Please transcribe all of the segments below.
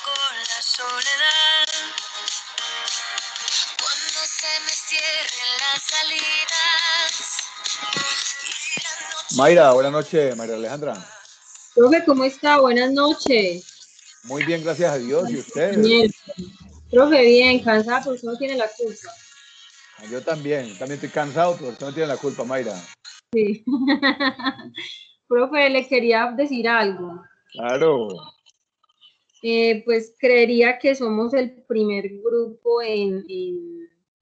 con la soledad. Cuando se me cierren las salidas. Mayra, buenas noches, María Alejandra. Profe, ¿cómo está? Buenas noches. Muy bien, gracias a Dios. ¿Y usted? Bien. Profe, bien, cansado, usted no tiene la culpa. Yo también estoy cansado, pero usted no tiene la culpa, Mayra. Sí. Profe, le quería decir algo. Claro. Pues creería que somos el primer grupo en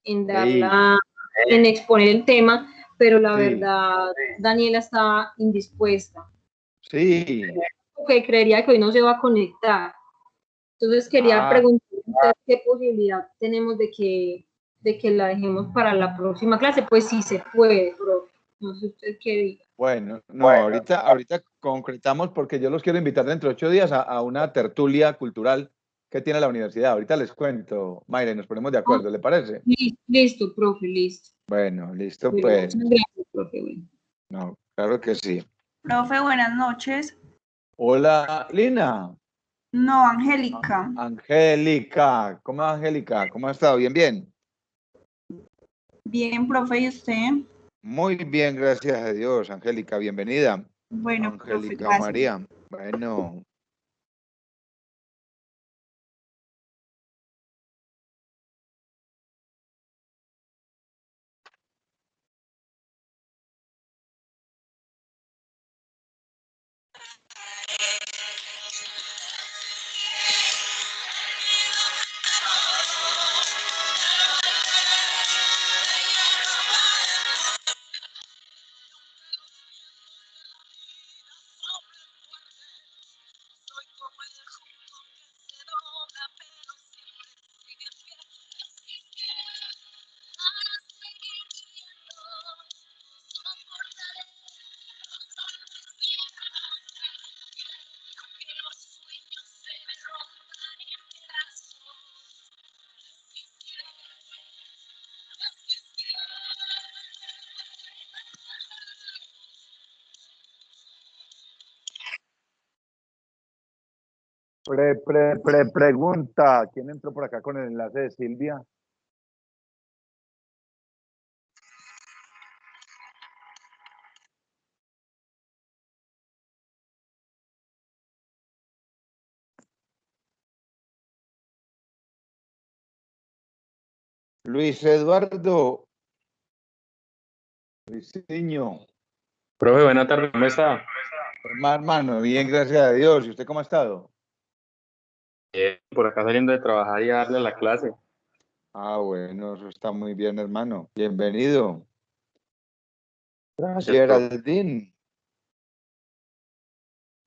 en exponer el tema, pero la verdad, Daniela está indispuesta. Sí. Porque creería que hoy no se va a conectar. Entonces quería preguntar qué posibilidad tenemos de que la dejemos para la próxima clase. Pues sí se puede, profe. No sé usted qué diga. Bueno, no, ahorita concretamos porque yo los quiero invitar dentro de 8 días a una tertulia cultural que tiene la universidad. Ahorita les cuento, Mayra, y nos ponemos de acuerdo, ¿le parece? Listo, profe, listo. Bueno, listo, Bueno, pues. muchas gracias, profe. Bueno. No, claro que sí. Profe, buenas noches. Hola, Lina. No, Angélica. Angélica, ¿cómo Angélica? ¿Cómo ha estado? Bien, bien. Bien, profe, ¿y usted? Muy bien, gracias a Dios, Angélica, bienvenida. Bueno, Angélica profe, María. Bueno. Pregunta, ¿quién entró por acá con el enlace de Silvia? Luis Eduardo. Luisinho. Profe, buenas tardes, ¿cómo está? Hermano, bien, gracias a Dios. ¿Y usted cómo ha estado? Por acá saliendo de trabajar y a darle a la clase. Ah, bueno, eso está muy bien, hermano. Bienvenido. Gracias, Geraldine.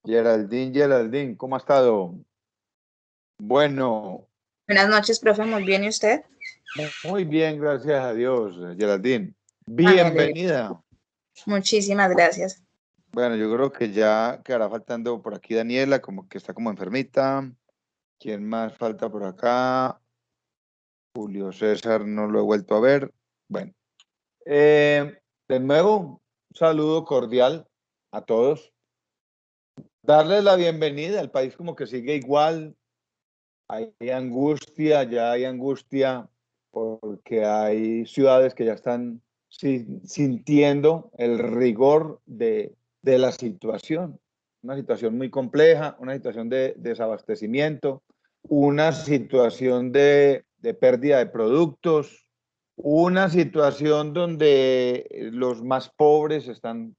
Geraldine, ¿cómo ha estado? Bueno. Buenas noches, profe, muy bien, ¿y usted? Muy bien, gracias a Dios, Geraldine. Bienvenida. Muchísimas gracias. Bueno, yo creo que ya quedará faltando por aquí Daniela, como que está como enfermita. ¿Quién más falta por acá? Julio César no lo he vuelto a ver. Bueno, de nuevo, un saludo cordial a todos. Darles la bienvenida. El país como que sigue igual. Hay angustia, ya hay angustia porque hay ciudades que ya están sintiendo el rigor de la situación. Una situación muy compleja, una situación de desabastecimiento, una situación de pérdida de productos, una situación donde los más pobres están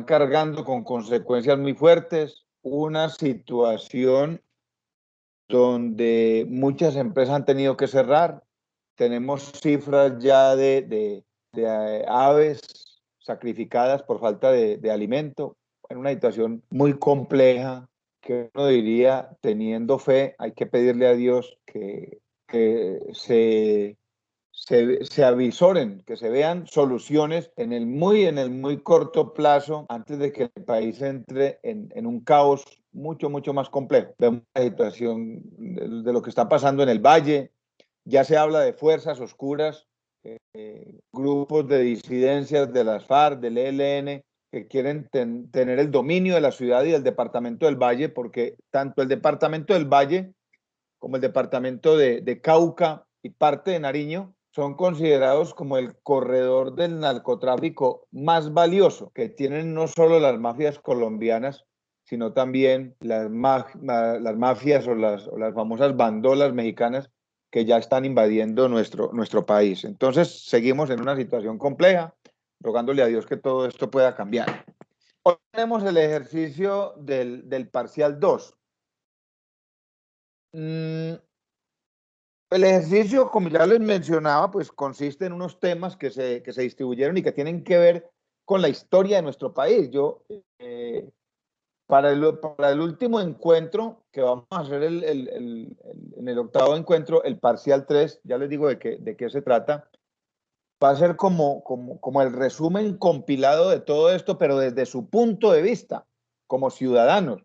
cargando con consecuencias muy fuertes, una situación donde muchas empresas han tenido que cerrar. Tenemos cifras ya de aves sacrificadas por falta de alimento, en una situación muy compleja que uno diría, teniendo fe, hay que pedirle a Dios que se avisoren, que se vean soluciones en el muy corto plazo antes de que el país entre en un caos mucho más complejo. Vemos la situación de lo que está pasando en el Valle, ya se habla de fuerzas oscuras, grupos de disidencias de las FARC, del ELN, que quieren tener el dominio de la ciudad y del departamento del Valle, porque tanto el departamento del Valle como el departamento de Cauca y parte de Nariño, son considerados como el corredor del narcotráfico más valioso que tienen no solo las mafias colombianas, sino también las mafias o las famosas bandolas mexicanas que ya están invadiendo nuestro país. Entonces, seguimos en una situación compleja, rogándole a Dios que todo esto pueda cambiar. Hoy tenemos el ejercicio del parcial 2. El ejercicio, como ya les mencionaba, pues consiste en unos temas que se distribuyeron y que tienen que ver con la historia de nuestro país. Para el último encuentro, que vamos a hacer en el octavo encuentro, el parcial 3, ya les digo de qué se trata, va a ser como el resumen compilado de todo esto, pero desde su punto de vista, como ciudadanos.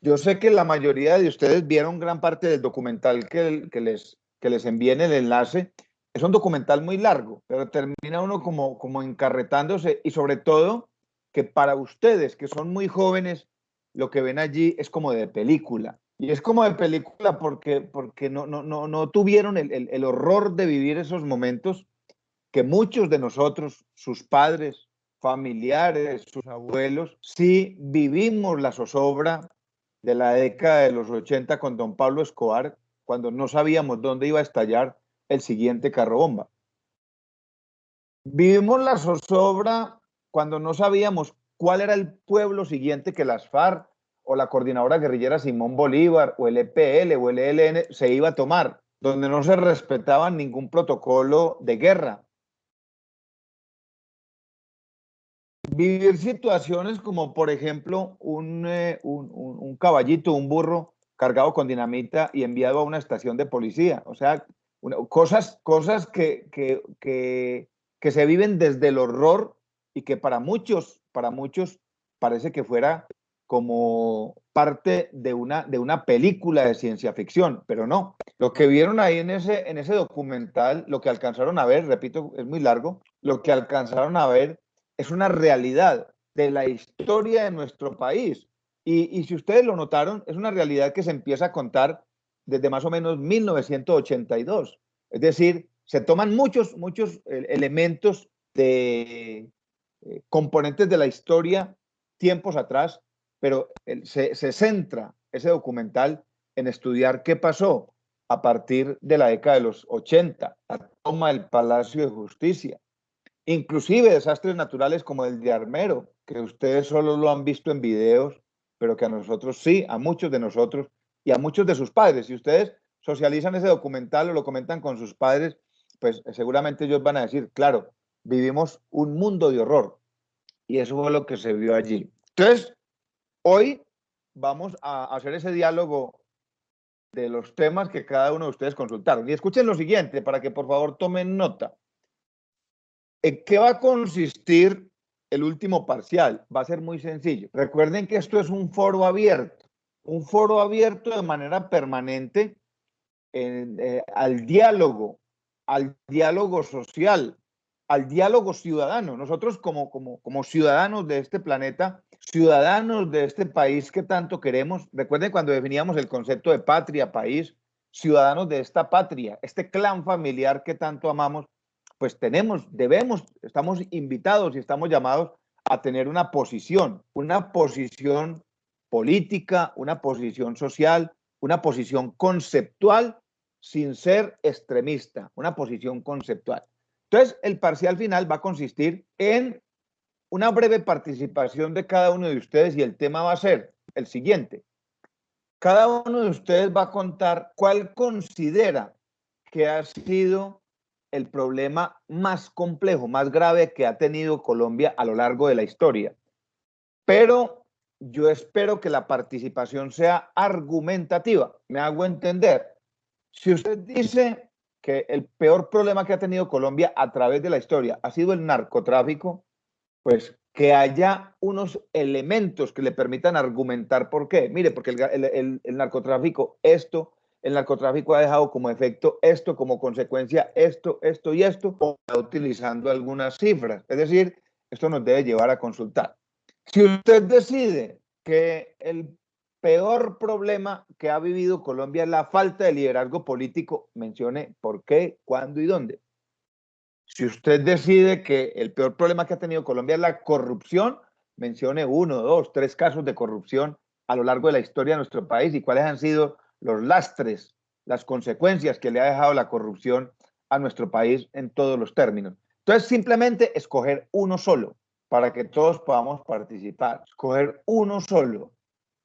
Yo sé que la mayoría de ustedes vieron gran parte del documental que les envié en el enlace. Es un documental muy largo, pero termina uno como encarretándose, y sobre todo que para ustedes que son muy jóvenes, lo que ven allí es como de película. Y es como de película porque no tuvieron el horror de vivir esos momentos que muchos de nosotros, sus padres, familiares, sus abuelos, sí vivimos la zozobra de la década de los 80 con don Pablo Escobar, cuando no sabíamos dónde iba a estallar el siguiente carro bomba. Vivimos la zozobra cuando no sabíamos cuál era el pueblo siguiente que las FARC o la Coordinadora Guerrillera Simón Bolívar o el EPL o el ELN se iba a tomar, donde no se respetaba ningún protocolo de guerra. Vivir situaciones como, por ejemplo, un caballito, un burro cargado con dinamita y enviado a una estación de policía. O sea, cosas que se viven desde el horror y que para muchos parece que fuera como parte de una película de ciencia ficción, pero no. Lo que vieron ahí en ese documental, lo que alcanzaron a ver, repito, es muy largo, lo que alcanzaron a ver es una realidad de la historia de nuestro país. Y si ustedes lo notaron, es una realidad que se empieza a contar desde más o menos 1982. Es decir, se toman muchos elementos de componentes de la historia tiempos atrás, pero se centra ese documental en estudiar qué pasó a partir de la década de los 80, la toma del Palacio de Justicia, inclusive desastres naturales como el de Armero, que ustedes solo lo han visto en videos, pero que a nosotros sí, a muchos de nosotros y a muchos de sus padres. Si ustedes socializan ese documental o lo comentan con sus padres, pues seguramente ellos van a decir, claro, vivimos un mundo de horror. Y eso fue lo que se vio allí. Entonces, hoy vamos a hacer ese diálogo de los temas que cada uno de ustedes consultaron. Y escuchen lo siguiente, para que por favor tomen nota. ¿En qué va a consistir el último parcial? Va a ser muy sencillo. Recuerden que esto es un foro abierto de manera permanente al diálogo social, al diálogo ciudadano. Nosotros como ciudadanos de este planeta, ciudadanos de este país que tanto queremos, recuerden cuando definíamos el concepto de patria, país, ciudadanos de esta patria, este clan familiar que tanto amamos, pues estamos invitados y estamos llamados a tener una posición política, una posición social, una posición conceptual, sin ser extremista, una posición conceptual. Entonces, el parcial final va a consistir en una breve participación de cada uno de ustedes y el tema va a ser el siguiente. Cada uno de ustedes va a contar cuál considera que ha sido el problema más complejo, más grave que ha tenido Colombia a lo largo de la historia. Pero yo espero que la participación sea argumentativa. ¿Me hago entender? Si usted dice que el peor problema que ha tenido Colombia a través de la historia ha sido el narcotráfico, pues que haya unos elementos que le permitan argumentar por qué. Mire, porque el narcotráfico, el narcotráfico ha dejado como efecto esto, como consecuencia esto y esto, o utilizando algunas cifras. Es decir, esto nos debe llevar a consultar. Si usted decide que el peor problema que ha vivido Colombia es la falta de liderazgo político. Mencione por qué, cuándo y dónde. Si usted decide que el peor problema que ha tenido Colombia es la corrupción, mencione 1, 2, 3 casos de corrupción a lo largo de la historia de nuestro país y cuáles han sido los lastres, las consecuencias que le ha dejado la corrupción a nuestro país en todos los términos. Entonces, simplemente escoger uno solo para que todos podamos participar. Escoger uno solo,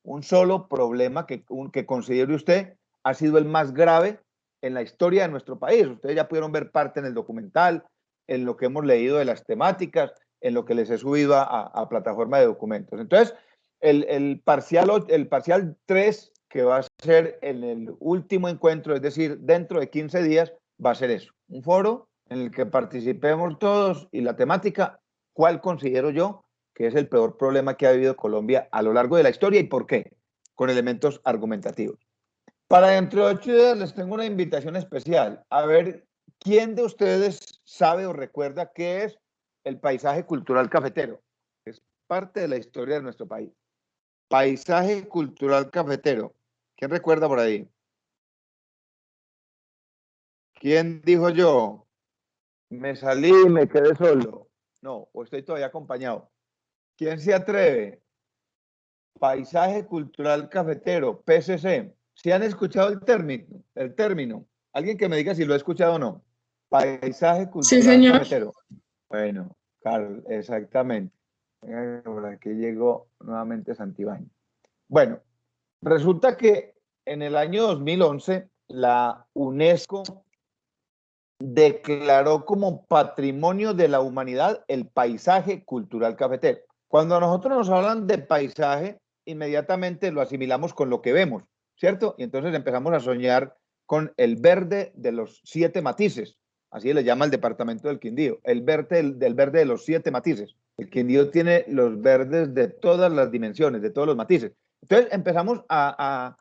un solo problema que considere usted ha sido el más grave en la historia de nuestro país. Ustedes ya pudieron ver parte en el documental, en lo que hemos leído de las temáticas, en lo que les he subido a plataforma de documentos. Entonces, el parcial 3, que va a ser en el último encuentro, es decir, dentro de 15 días, va a ser eso, un foro en el que participemos todos y la temática, ¿cuál considero yo que es el peor problema que ha vivido Colombia a lo largo de la historia y por qué? Con elementos argumentativos. Para dentro de 8 días les tengo una invitación especial. A ver, ¿quién de ustedes sabe o recuerda qué es el paisaje cultural cafetero? Es parte de la historia de nuestro país. Paisaje cultural cafetero. ¿Quién recuerda por ahí? ¿Quién dijo yo? Me salí y me quedé solo. No, o estoy todavía acompañado. ¿Quién se atreve? Paisaje cultural cafetero, PCC. ¿Sí han escuchado el término? Alguien que me diga si lo ha escuchado o no. Paisaje cultural cafetero. Bueno, Carlos, exactamente. Por aquí llegó nuevamente Santibáñez. Bueno, resulta que en el año 2011 la UNESCO declaró como patrimonio de la humanidad el paisaje cultural cafetero. Cuando a nosotros nos hablan de paisaje, inmediatamente lo asimilamos con lo que vemos, ¿cierto? Y entonces empezamos a soñar con el verde de los 7 matices, así le llama el departamento del Quindío, el verde del verde de los 7 matices. El Quindío tiene los verdes de todas las dimensiones, de todos los matices. Entonces empezamos a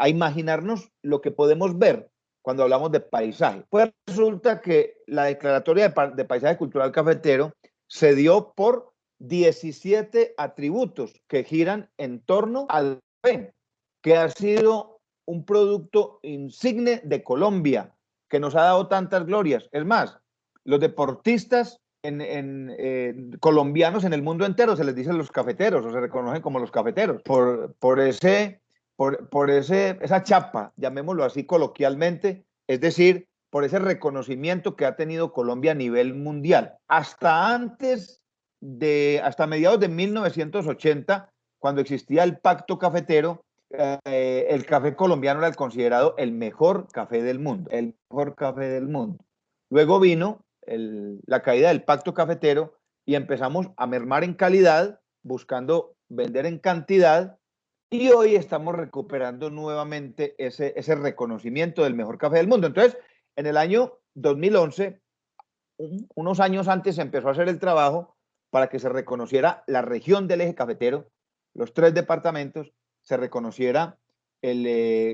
imaginarnos lo que podemos ver cuando hablamos de paisaje. Pues resulta que la declaratoria de paisaje cultural cafetero se dio por 17 atributos que giran en torno al café, que ha sido un producto insigne de Colombia, que nos ha dado tantas glorias. Es más, los deportistas colombianos en el mundo entero se les dicen los cafeteros o se reconocen como los cafeteros por esa chapa, llamémoslo así coloquialmente, es decir, por ese reconocimiento que ha tenido Colombia a nivel mundial. Hasta mediados de 1980, cuando existía el Pacto Cafetero, el café colombiano era considerado el mejor café del mundo, el mejor café del mundo. Luego vino la caída del Pacto Cafetero y empezamos a mermar en calidad, buscando vender en cantidad, y hoy estamos recuperando nuevamente ese reconocimiento del mejor café del mundo. Entonces, en el año 2011, unos años antes, se empezó a hacer el trabajo para que se reconociera la región del eje cafetero, los 3 departamentos, se reconociera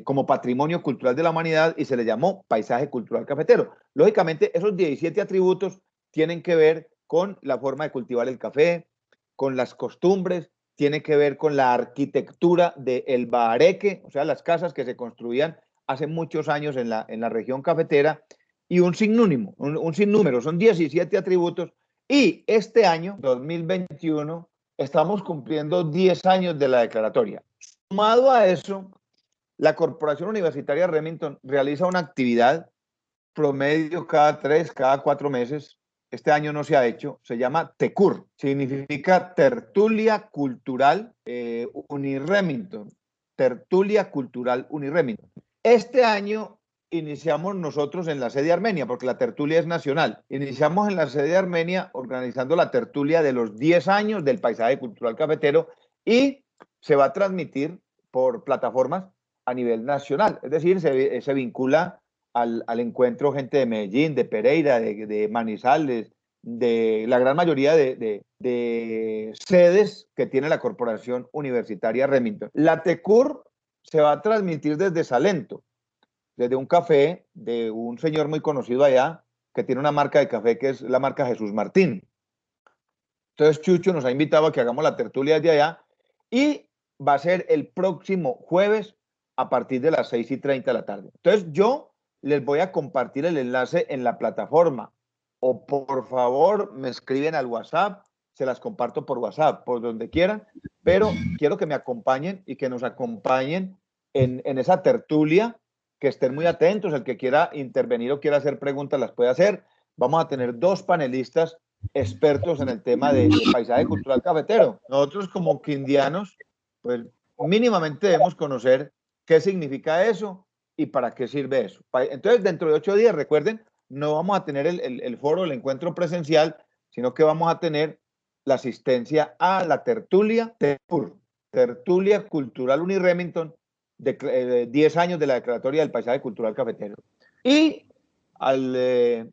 como patrimonio cultural de la humanidad y se le llamó paisaje cultural cafetero. Lógicamente, esos 17 atributos tienen que ver con la forma de cultivar el café, con las costumbres, tiene que ver con la arquitectura del bahareque, o sea, las casas que se construían hace muchos años en la región cafetera, y un sinnúmero, son 17 atributos, y este año, 2021, estamos cumpliendo 10 años de la declaratoria. Sumado a eso, la Corporación Universitaria Remington realiza una actividad promedio cada 3, cada 4 meses. Este año no se ha hecho, se llama TECUR, significa Tertulia Cultural Uniremington, Tertulia Cultural Uniremington. Este año iniciamos nosotros en la sede Armenia, porque la tertulia es nacional. Iniciamos en la sede Armenia organizando la tertulia de los 10 años del paisaje cultural cafetero y se va a transmitir por plataformas a nivel nacional, es decir, se vincula al encuentro gente de Medellín, de Pereira, de Manizales, de la gran mayoría de sedes que tiene la Corporación Universitaria Remington. La TECUR se va a transmitir desde Salento, desde un café de un señor muy conocido allá, que tiene una marca de café que es la marca Jesús Martín. Entonces Chucho nos ha invitado a que hagamos la tertulia desde allá y va a ser el próximo jueves a partir de las 6:30 de la tarde. Entonces yo les voy a compartir el enlace en la plataforma o por favor me escriben al WhatsApp, se las comparto por WhatsApp, por donde quieran, pero quiero que me acompañen y que nos acompañen en esa tertulia, que estén muy atentos, el que quiera intervenir o quiera hacer preguntas las puede hacer. Vamos a tener 2 panelistas expertos en el tema de paisaje cultural cafetero. Nosotros como quindianos, pues mínimamente debemos conocer qué significa eso y para qué sirve eso. Entonces, dentro de 8 días, recuerden, no vamos a tener el foro, el encuentro presencial, sino que vamos a tener la asistencia a la tertulia Tertulia Cultural Uniremington, de 10 años de la Declaratoria del Paisaje Cultural Cafetero. Y al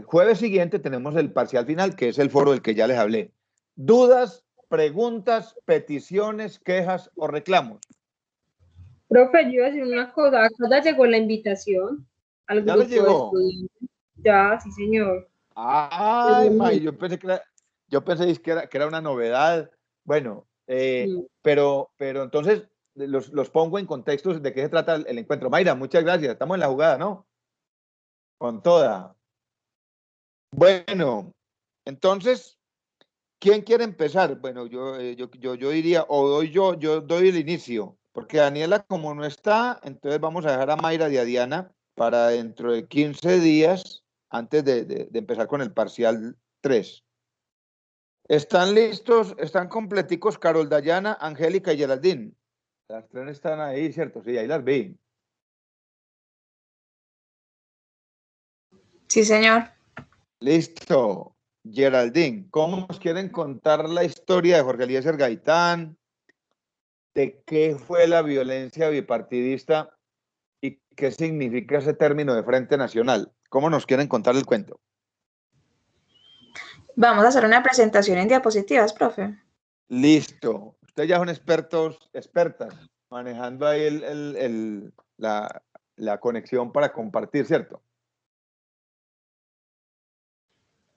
jueves siguiente tenemos el parcial final, que es el foro del que ya les hablé. ¿Dudas, preguntas, peticiones, quejas o reclamos? Profe, yo iba a decir una cosa, acá ya llegó la invitación al ¿Ya les grupo de llegó? estudiantes. Ya, sí, señor. Ay, May, yo pensé que era una novedad. Bueno, Sí. pero entonces los pongo en contextos de qué se trata el encuentro. Mayra, muchas gracias. Estamos en la jugada, ¿no? Con toda. Bueno, entonces, ¿quién quiere empezar? Bueno, yo diría, o yo doy el inicio, porque Daniela como no está, entonces vamos a dejar a Mayra y a Diana para dentro de 15 días, antes de empezar con el parcial 3. ¿Están listos? ¿Están completicos Carol Dayana, Angélica y Geraldine? Las 3 están ahí, ¿cierto? Sí, ahí las vi. Sí, señor. Listo. Geraldine, ¿cómo nos quieren contar la historia de Jorge Eliezer Gaitán? ¿De qué fue la violencia bipartidista y qué significa ese término de Frente Nacional? ¿Cómo nos quieren contar el cuento? Vamos a hacer una presentación en diapositivas, profe. Listo. Ustedes ya son expertas, manejando ahí la conexión para compartir, ¿cierto?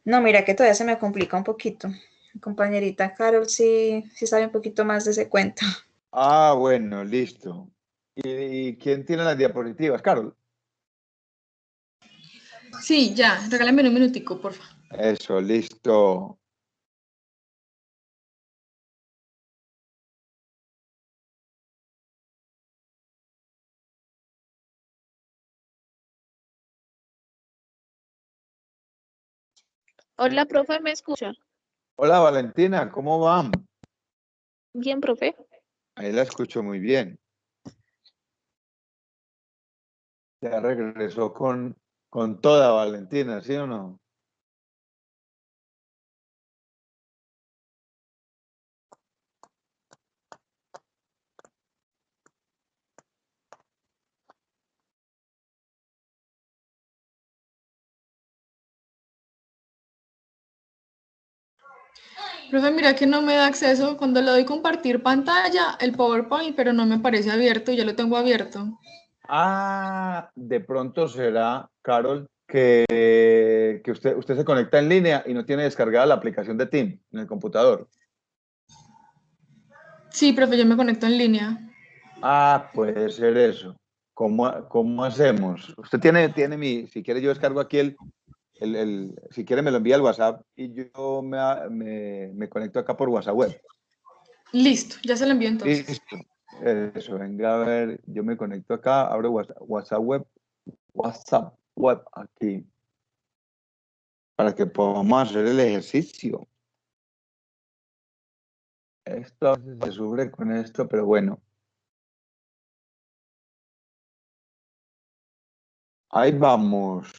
No, mira que todavía se me complica un poquito. Mi compañerita Carol sí sabe un poquito más de ese cuento. Ah, bueno, listo. ¿Y quién tiene las diapositivas? Carol. Sí, ya, regálame un minutico, por favor. Eso, listo. Hola, profe, ¿me escucha? Hola, Valentina, ¿cómo van? Bien, profe. Ahí la escucho muy bien. Ya regresó con toda Valentina, ¿sí o no? Profe, mira que no me da acceso. Cuando le doy compartir pantalla, el PowerPoint, pero no me parece abierto y ya lo tengo abierto. Ah, de pronto será, Carol, que usted se conecta en línea y no tiene descargada la aplicación de Teams en el computador. Sí, profe, yo me conecto en línea. Ah, puede ser eso. ¿Cómo hacemos? Usted tiene si quiere yo descargo aquí si quiere me lo envía al WhatsApp y yo me conecto acá por WhatsApp web. Listo, ya se lo envío entonces. Listo. Eso, venga a ver, yo me conecto acá, abro WhatsApp web aquí, para que podamos hacer el ejercicio. Esto a veces se sufre con esto, pero bueno. Ahí vamos.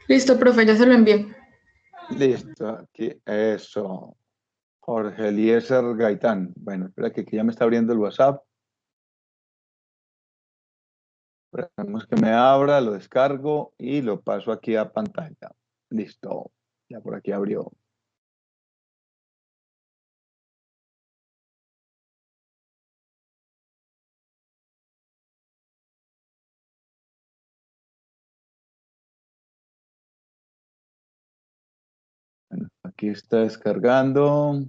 Listo, profe, ya se lo envié. Listo, aquí, eso. Jorge Eliezer Gaitán. Bueno, espera que aquí ya me está abriendo el WhatsApp. Esperemos que me abra, lo descargo y lo paso aquí a pantalla. Listo, ya por aquí abrió. Bueno, aquí está descargando.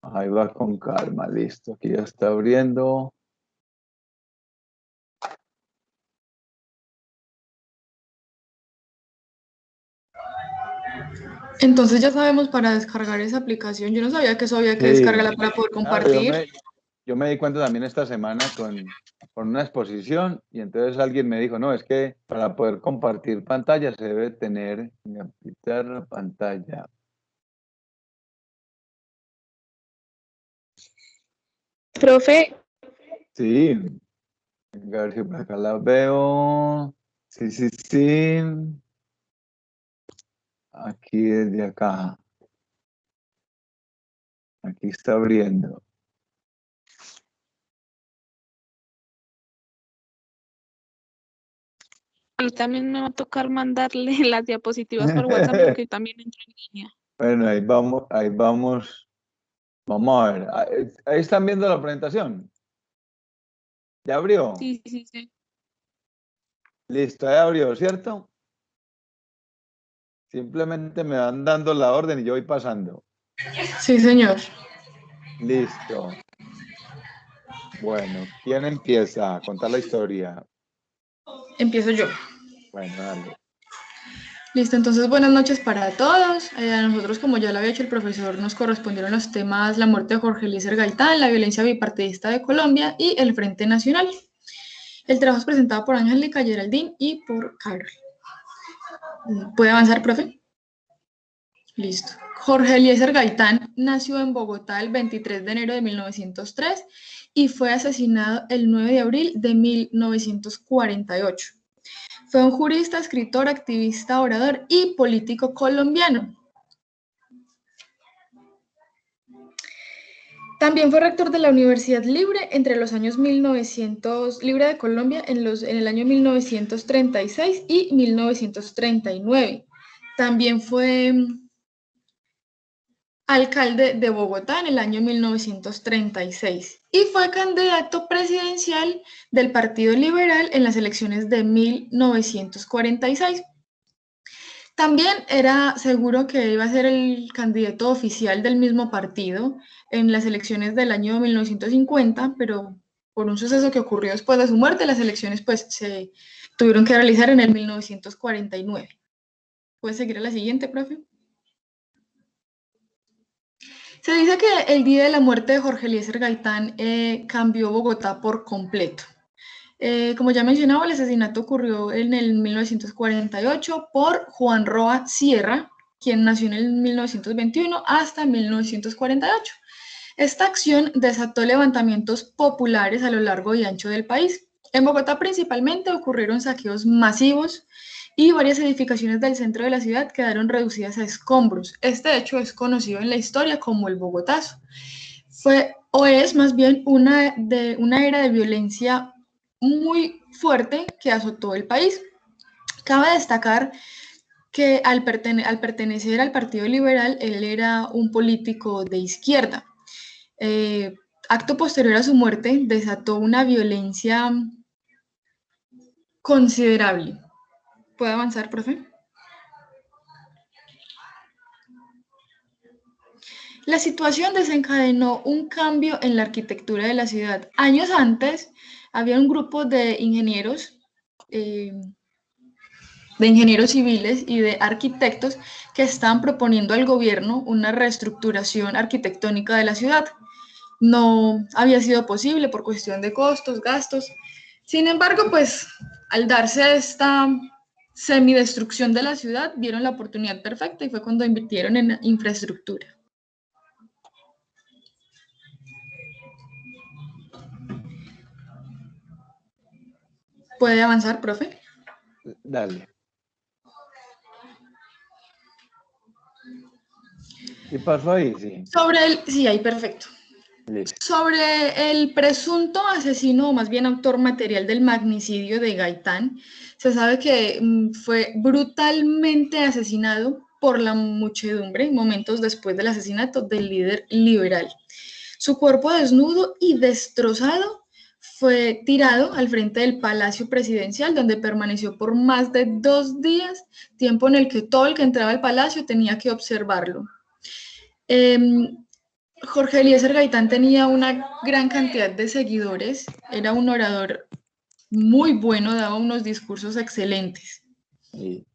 Ahí va con calma, listo. Aquí ya está abriendo. Entonces ya sabemos para descargar esa aplicación. Yo no sabía que eso había que descargarla para poder compartir. Yo me di cuenta también esta semana con una exposición y entonces alguien me dijo, no, es que para poder compartir pantalla se debe tener, quitar pantalla. Profe, Sí, a ver si por acá la veo. Sí, sí, sí. Aquí desde acá. Aquí está abriendo. y también me va a tocar mandarle las diapositivas por WhatsApp porque también entro en línea. Bueno, ahí vamos, ahí vamos. Vamos a ver. Ahí están viendo la presentación. ¿Ya abrió? Sí, sí, sí. Listo, ya abrió, ¿cierto? Simplemente me van dando la orden y yo voy pasando. Sí, señor. Listo. Bueno, ¿quién empieza a contar la historia? Empiezo yo. Bueno, dale. Listo, entonces buenas noches para todos. A nosotros, como ya lo había hecho el profesor, nos correspondieron los temas la muerte de Jorge Eliezer Gaitán, la violencia bipartidista de Colombia y el Frente Nacional. El trabajo es presentado por Angélica Geraldine y por Carol. ¿Puede avanzar, profe? Listo. Jorge Eliezer Gaitán nació en Bogotá el 23 de enero de 1903 y fue asesinado el 9 de abril de 1948. Fue un jurista, escritor, activista, orador y político colombiano. También fue rector de la Universidad Libre entre los años 1900, Libre de Colombia en el año 1936 y 1939. También fue alcalde de Bogotá en el año 1936 y fue candidato presidencial del Partido Liberal en las elecciones de 1946. También era seguro que iba a ser el candidato oficial del mismo partido en las elecciones del año 1950, pero por un suceso que ocurrió después de su muerte, las elecciones pues se tuvieron que realizar en el 1949. ¿Puede seguir a la siguiente, profe? Se dice que el día de la muerte de Jorge Eliezer Gaitán cambió Bogotá por completo. Como ya mencionaba, el asesinato ocurrió en el 1948 por Juan Roa Sierra, quien nació en el 1921 hasta 1948. Esta acción desató levantamientos populares a lo largo y ancho del país. En Bogotá principalmente ocurrieron saqueos masivos y varias edificaciones del centro de la ciudad quedaron reducidas a escombros. Este hecho es conocido en la historia como el Bogotazo. Fue o es más bien una era de violencia muy fuerte que azotó el país. Cabe destacar que al pertenecer al Partido Liberal, él era un político de izquierda. Acto posterior a su muerte, desató una violencia considerable. ¿Puede avanzar, profe? La situación desencadenó un cambio en la arquitectura de la ciudad. Años antes, había un grupo de ingenieros civiles y de arquitectos que estaban proponiendo al gobierno una reestructuración arquitectónica de la ciudad. No había sido posible por cuestión de costos, gastos. Sin embargo, pues al darse esta semidestrucción de la ciudad, vieron la oportunidad perfecta y fue cuando invirtieron en infraestructura. ¿Puede avanzar, profe? Dale. ¿Qué pasó ahí? Sí. Sí, ahí, perfecto. Listo. Sobre el presunto asesino, o más bien autor material del magnicidio de Gaitán, se sabe que fue brutalmente asesinado por la muchedumbre momentos después del asesinato del líder liberal. Su cuerpo desnudo y destrozado fue tirado al frente del Palacio Presidencial, donde permaneció por más de 2 días, tiempo en el que todo el que entraba al palacio tenía que observarlo. Jorge Eliezer Gaitán tenía una gran cantidad de seguidores, era un orador muy bueno, daba unos discursos excelentes. Sí.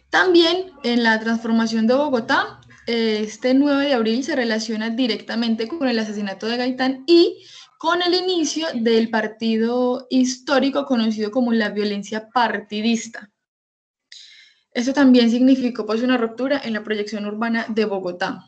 También en la transformación de Bogotá, este 9 de abril se relaciona directamente con el asesinato de Gaitán y con el inicio del partido histórico conocido como la violencia partidista. Esto también significó pues una ruptura en la proyección urbana de Bogotá.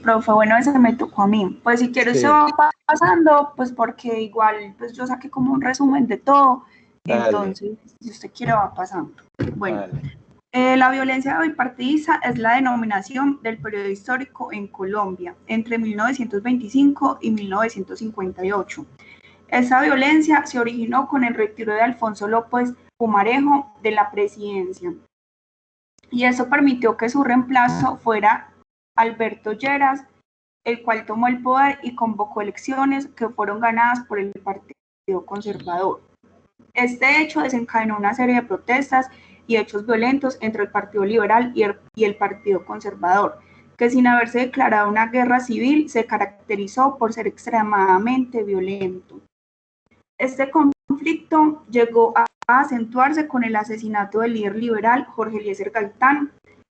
Profe, bueno, ese me tocó a mí. Pues si quieres, Sí. se va pasando, pues porque igual, pues yo saqué como un resumen de todo. Dale. Entonces, si usted quiere, va pasando. Bueno, Dale. la violencia bipartidista es la denominación del periodo histórico en Colombia entre 1925 y 1958. Esa violencia se originó con el retiro de Alfonso López Pumarejo de la presidencia. Y eso permitió que su reemplazo fuera Alberto Lleras, el cual tomó el poder y convocó elecciones que fueron ganadas por el Partido Conservador. Este hecho desencadenó una serie de protestas y hechos violentos entre el Partido Liberal y el Partido Conservador, que sin haberse declarado una guerra civil se caracterizó por ser extremadamente violento. Este conflicto llegó a acentuarse con el asesinato del líder liberal Jorge Eliezer Gaitán.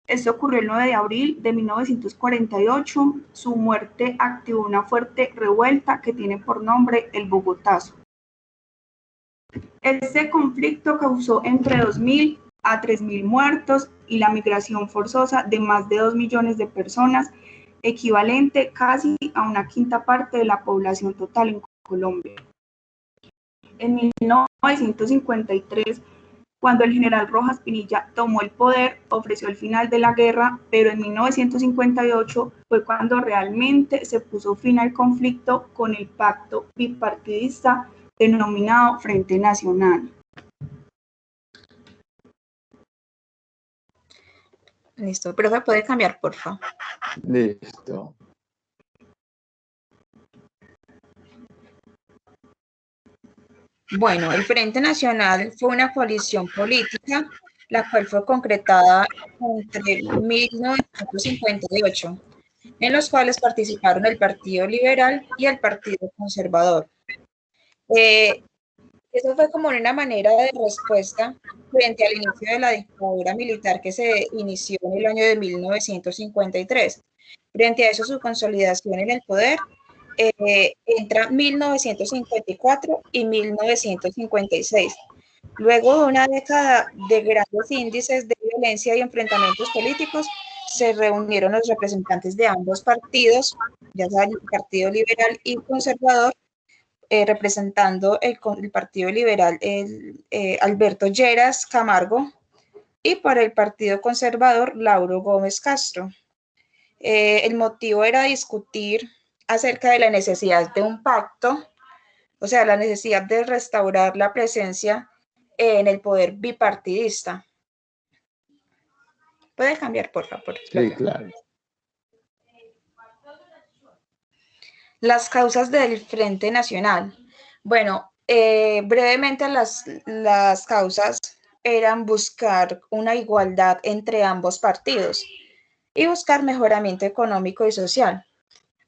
Esto ocurrió el 9 de abril de 1948. Su muerte activó una fuerte revuelta que tiene por nombre el Bogotazo. Este conflicto causó entre 2.000 a 3.000 muertos y la migración forzosa de más de 2 millones de personas, equivalente casi a una quinta parte de la población total en Colombia. En 1953, cuando el general Rojas Pinilla tomó el poder, ofreció el final de la guerra, pero en 1958 fue cuando realmente se puso fin al conflicto con el pacto bipartidista denominado Frente Nacional. Listo, profe, puede cambiar, por favor. Listo. Bueno, el Frente Nacional fue una coalición política, la cual fue concretada entre 1958, en los cuales participaron el Partido Liberal y el Partido Conservador. Eso fue como una manera de respuesta frente al inicio de la dictadura militar que se inició en el año de 1953. Frente a eso, su consolidación en el poder entre 1954 y 1956. Luego de una década de grandes índices de violencia y enfrentamientos políticos, se reunieron los representantes de ambos partidos, ya sea el Partido Liberal y Conservador, representando el Partido Liberal Alberto Lleras Camargo y por el Partido Conservador Lauro Gómez Castro. El motivo era discutir acerca de la necesidad de un pacto, o sea, la necesidad de restaurar la presencia en el poder bipartidista. ¿Puede cambiar, por favor? Sí, claro. Las causas del Frente Nacional. Bueno, brevemente las causas eran buscar una igualdad entre ambos partidos y buscar mejoramiento económico y social.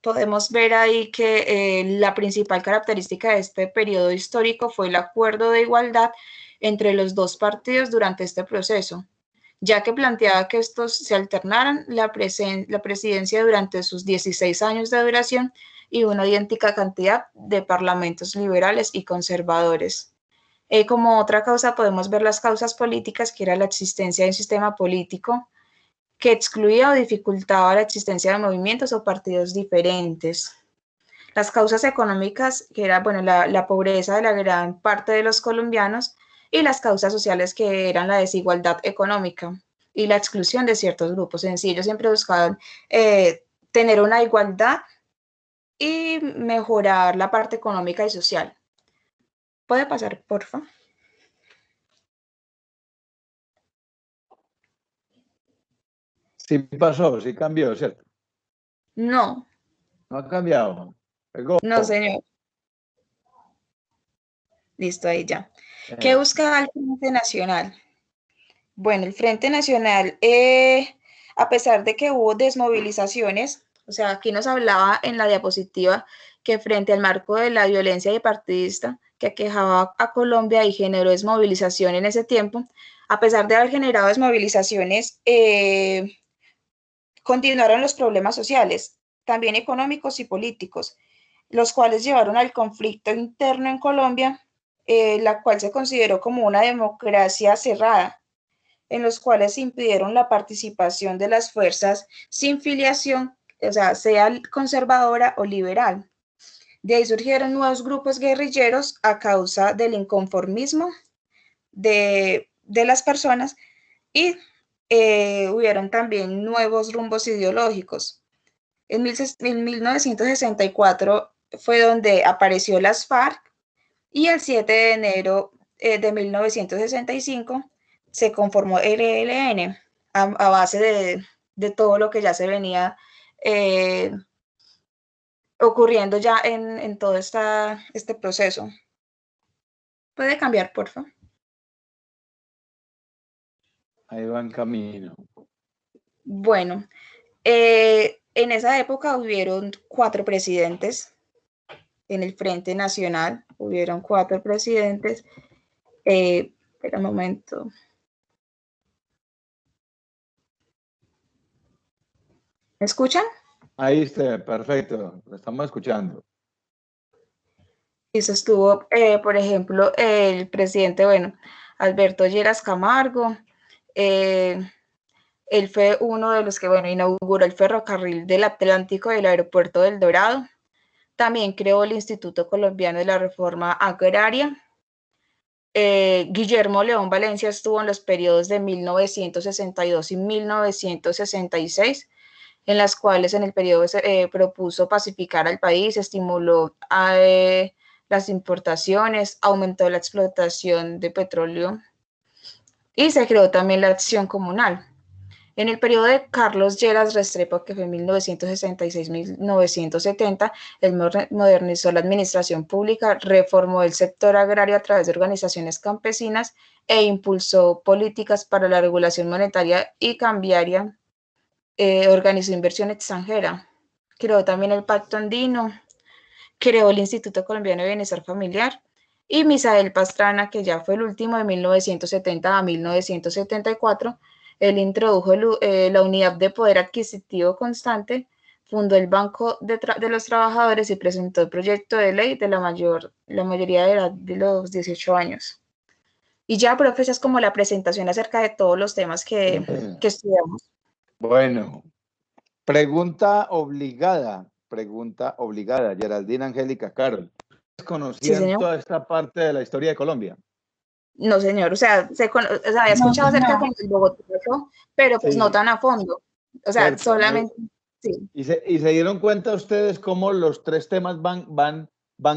Podemos ver ahí que la principal característica de este periodo histórico fue el acuerdo de igualdad entre los dos partidos durante este proceso, ya que planteaba que estos se alternaran la presidencia durante sus 16 años de duración y una idéntica cantidad de parlamentos liberales y conservadores. Como otra causa podemos ver las causas políticas, que era la existencia de un sistema político que excluía o dificultaba la existencia de movimientos o partidos diferentes. Las causas económicas, que era bueno, la pobreza de la gran parte de los colombianos, y las causas sociales, que eran la desigualdad económica y la exclusión de ciertos grupos. En sí, ellos siempre buscaban tener una igualdad y mejorar la parte económica y social. ¿Puede pasar, por favor? Sí pasó, sí cambió, ¿cierto? No, No ha cambiado. Pegó. no, señor. Listo, ahí ya. ¿Qué buscaba el Frente Nacional? Bueno, el Frente Nacional, a pesar de que hubo desmovilizaciones, o sea, aquí nos hablaba en la diapositiva que frente al marco de la violencia bipartidista que aquejaba a Colombia y generó desmovilización en ese tiempo, a pesar de haber generado desmovilizaciones, continuaron los problemas sociales, también económicos y políticos, los cuales llevaron al conflicto interno en Colombia, la cual se consideró como una democracia cerrada, en los cuales impidieron la participación de las fuerzas sin filiación, o sea conservadora o liberal. De ahí surgieron nuevos grupos guerrilleros a causa del inconformismo de las personas, y hubieron también nuevos rumbos ideológicos. En 1964 fue donde apareció las FARC, y el 7 de enero de 1965 se conformó el ELN a base de todo lo que ya se venía ocurriendo ya en todo este proceso. ¿Puede cambiar, por favor? Ahí va en camino. Bueno, en esa época hubieron 4 presidentes en el Frente Nacional, hubieron 4 presidentes. Espera un momento. ¿Me escuchan? Ahí está, perfecto, lo estamos escuchando. Eso estuvo, por ejemplo, el presidente, bueno, Alberto Lleras Camargo, él fue uno de los que, bueno, inauguró el ferrocarril del Atlántico del aeropuerto del Dorado. También creó el Instituto Colombiano de la Reforma Agraria. Guillermo León Valencia estuvo en los periodos de 1962 y 1966, en las cuales en el periodo se propuso pacificar al país, estimuló las importaciones, aumentó la explotación de petróleo y se creó también la acción comunal. En el periodo de Carlos Lleras Restrepo, que fue 1966-1970, él modernizó la administración pública, reformó el sector agrario a través de organizaciones campesinas e impulsó políticas para la regulación monetaria y cambiaria, organizó inversión extranjera, creó también el Pacto Andino, creó el Instituto Colombiano de Bienestar Familiar, y Misael Pastrana, que ya fue el último de 1970 a 1974, él introdujo la unidad de poder adquisitivo constante, fundó el Banco de los Trabajadores y presentó el proyecto de ley de la mayoría de edad de los 18 años. Y ya, profe, esa es como la presentación acerca de todos los temas que estudiamos. Bueno, pregunta obligada, Geraldine Angélica Carol. ¿Conocían Sí, toda esta parte de la historia de Colombia? No, señor, o sea, había escuchado acerca como del Bogotá, pero pues Sí. no tan a fondo. O sea, Cierto, solamente, sí. ¿Y se dieron cuenta ustedes cómo los 3 temas van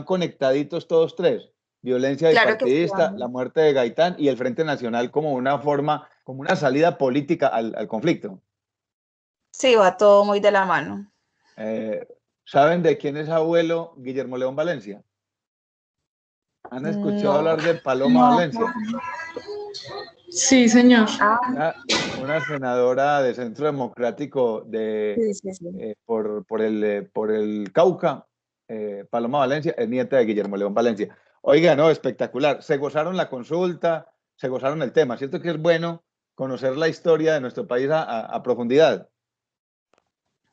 conectaditos todos 3? Violencia Claro que sí, bipartidista, la muerte de Gaitán y el Frente Nacional como una forma, como una salida política al conflicto. Sí, va todo muy de la mano. ¿Saben de quién es abuelo Guillermo León Valencia? ¿Han escuchado No. hablar de Paloma Valencia? Sí, señor. Una senadora de Centro Democrático por el Cauca, Paloma Valencia, es nieta de Guillermo León Valencia. Oiga, no, espectacular. Se gozaron la consulta, se gozaron el tema. ¿Cierto que es bueno conocer la historia de nuestro país a profundidad?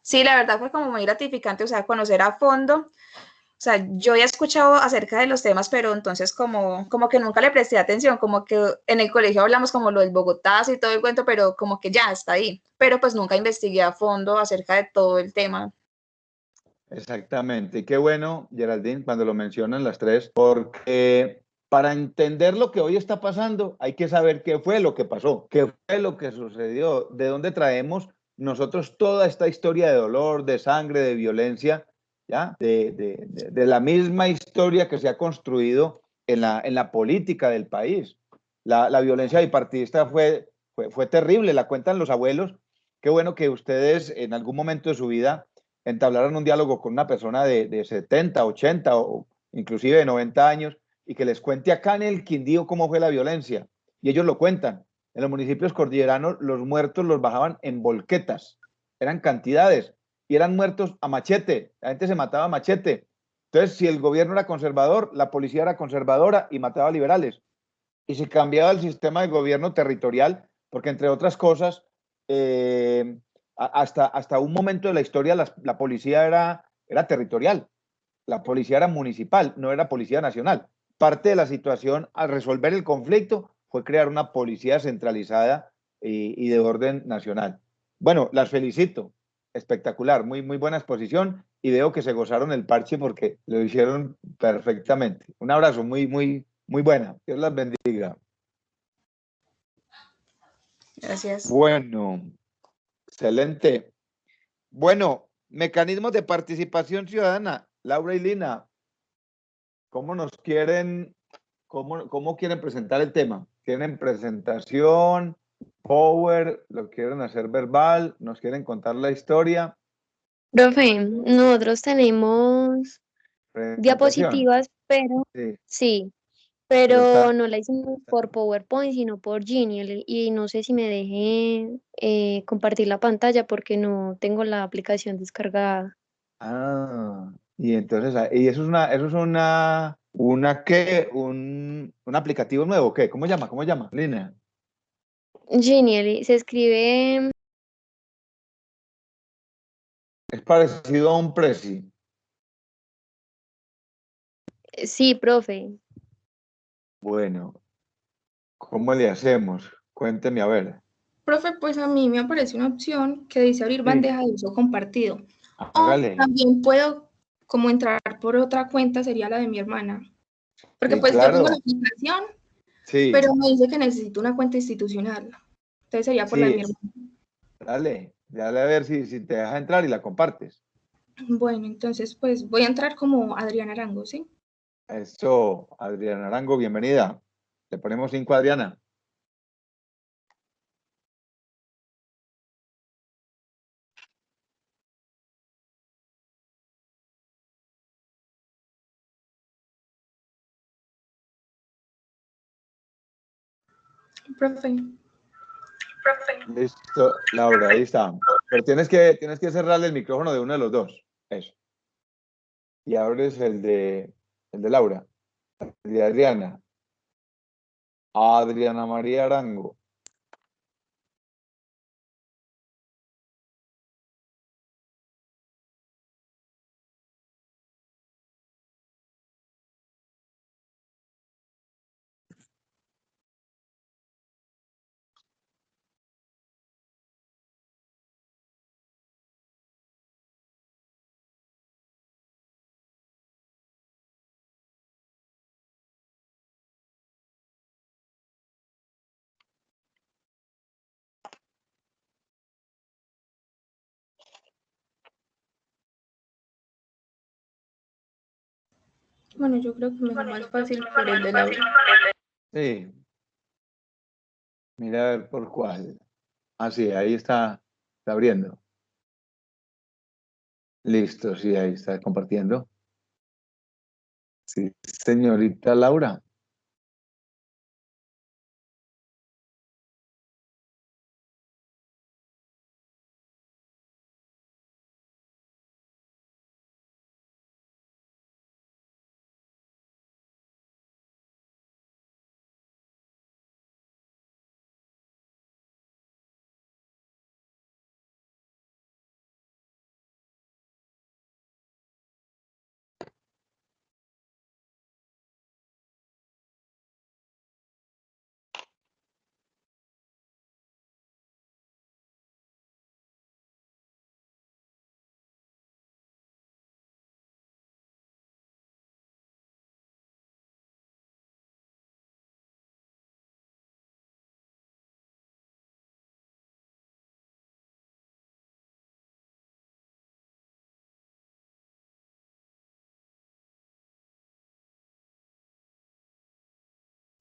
Sí, la verdad fue como muy gratificante, o sea, conocer a fondo. O sea, yo ya he escuchado acerca de los temas, pero entonces como que nunca le presté atención, como que en el colegio hablamos como lo del Bogotá y todo el cuento, pero como que ya está ahí. Pero pues nunca investigué a fondo acerca de todo el tema. Exactamente. Y qué bueno, Geraldine, cuando lo mencionan las tres, porque para entender lo que hoy está pasando, hay que saber qué fue lo que pasó, qué fue lo que sucedió, de dónde traemos nosotros toda esta historia de dolor, de sangre, de violencia, ¿ya? De la misma historia que se ha construido en la política del país. La violencia bipartidista fue terrible, la cuentan los abuelos. Qué bueno que ustedes en algún momento de su vida entablaron un diálogo con una persona de 70, 80 o inclusive de 90 años y que les cuente acá en el Quindío cómo fue la violencia. Y ellos lo cuentan. En los municipios cordilleranos los muertos los bajaban en volquetas, eran cantidades y eran muertos a machete, la gente se mataba a machete. Entonces, si el gobierno era conservador, la policía era conservadora y mataba a liberales. Y se cambiaba el sistema de gobierno territorial, porque entre otras cosas, hasta un momento de la historia la policía era territorial, la policía era municipal, no era policía nacional. Parte de la situación al resolver el conflicto fue crear una policía centralizada y de orden nacional. Bueno, las felicito, espectacular, muy buena exposición y veo que se gozaron el parche porque lo hicieron perfectamente. Un abrazo, muy buena. Dios las bendiga. Gracias. Bueno, excelente. Bueno, mecanismos de participación ciudadana. Laura y Lina, ¿cómo nos quieren, cómo quieren presentar el tema? ¿Quieren presentación, power, lo quieren hacer verbal, nos quieren contar la historia? Profe, nosotros tenemos Presentación. diapositivas, pero Sí, sí, pero pero está. no la hicimos por PowerPoint, sino por Genial. Y no sé si me dejé compartir la pantalla porque no tengo la aplicación descargada. Ah, y entonces, y eso es ¿qué? Un aplicativo nuevo, ¿qué? ¿Cómo llama? ¿Cómo llama? Lina. Genial, se escribe, Es parecido a un Prezi. sí, profe. Bueno, ¿cómo le hacemos? Cuénteme a ver. Profe, pues a mí me aparece una opción que dice abrir Sí, bandeja de uso compartido. O hágale. también puedo como entrar por otra cuenta, sería la de mi hermana. Porque Sí, pues yo tengo la claro. aplicación, Sí, pero me dice que necesito una cuenta institucional. Entonces sería por la de mi sí, hermana. dale a ver si te deja entrar y la compartes. Bueno, entonces pues voy a entrar como Adriana Arango, ¿sí? Eso, Adriana Arango, bienvenida. Le ponemos 5 a Adriana. Profe, Listo, Laura, ahí está. Pero tienes que cerrarle el micrófono de uno de los dos. Eso. Y abres el de Laura, el de Adriana. Adriana María Arango. bueno, yo creo que me es más fácil por el de Laura. Sí, mira a ver por cuál. Ah, sí, ahí está abriendo. Listo, sí, ahí está compartiendo. Sí, señorita Laura.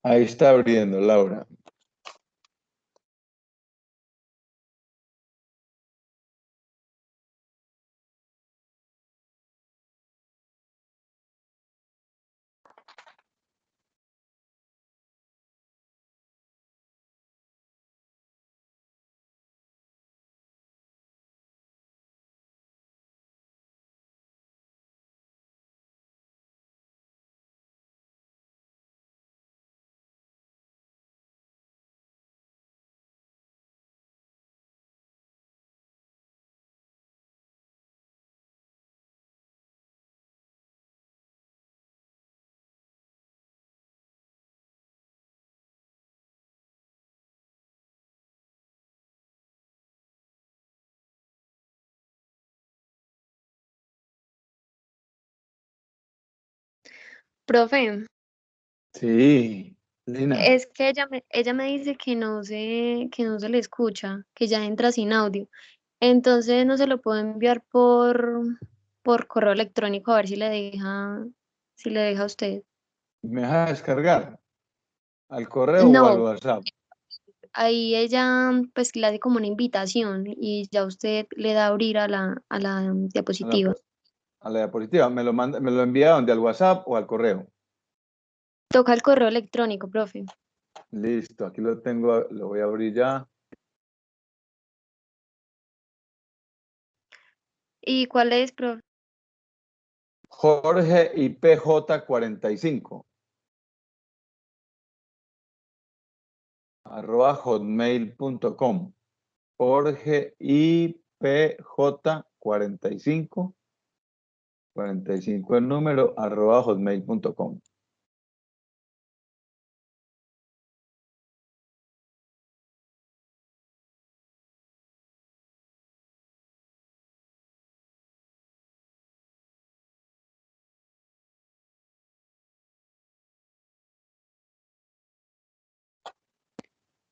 Ahí está abriendo, Laura. Profe, Sí, Lina. es que ella me dice que no se le escucha, que ya entra sin audio. Entonces no se lo puedo enviar por correo electrónico a ver si le deja a usted. ¿Me deja descargar al correo o al No, WhatsApp? ahí ella pues le hace como una invitación y ya usted le da a abrir a la A la, diapositiva. a la diapositiva. ¿Me lo manda, me lo envía donde? ¿Al WhatsApp o al correo? Toca el correo electrónico, profe. Listo, aquí lo tengo, lo voy a abrir ya. ¿Y cuál es, profe? Jorge IPJ45 @hotmail.com. Jorge IPJ45 45 el número @hotmail.com.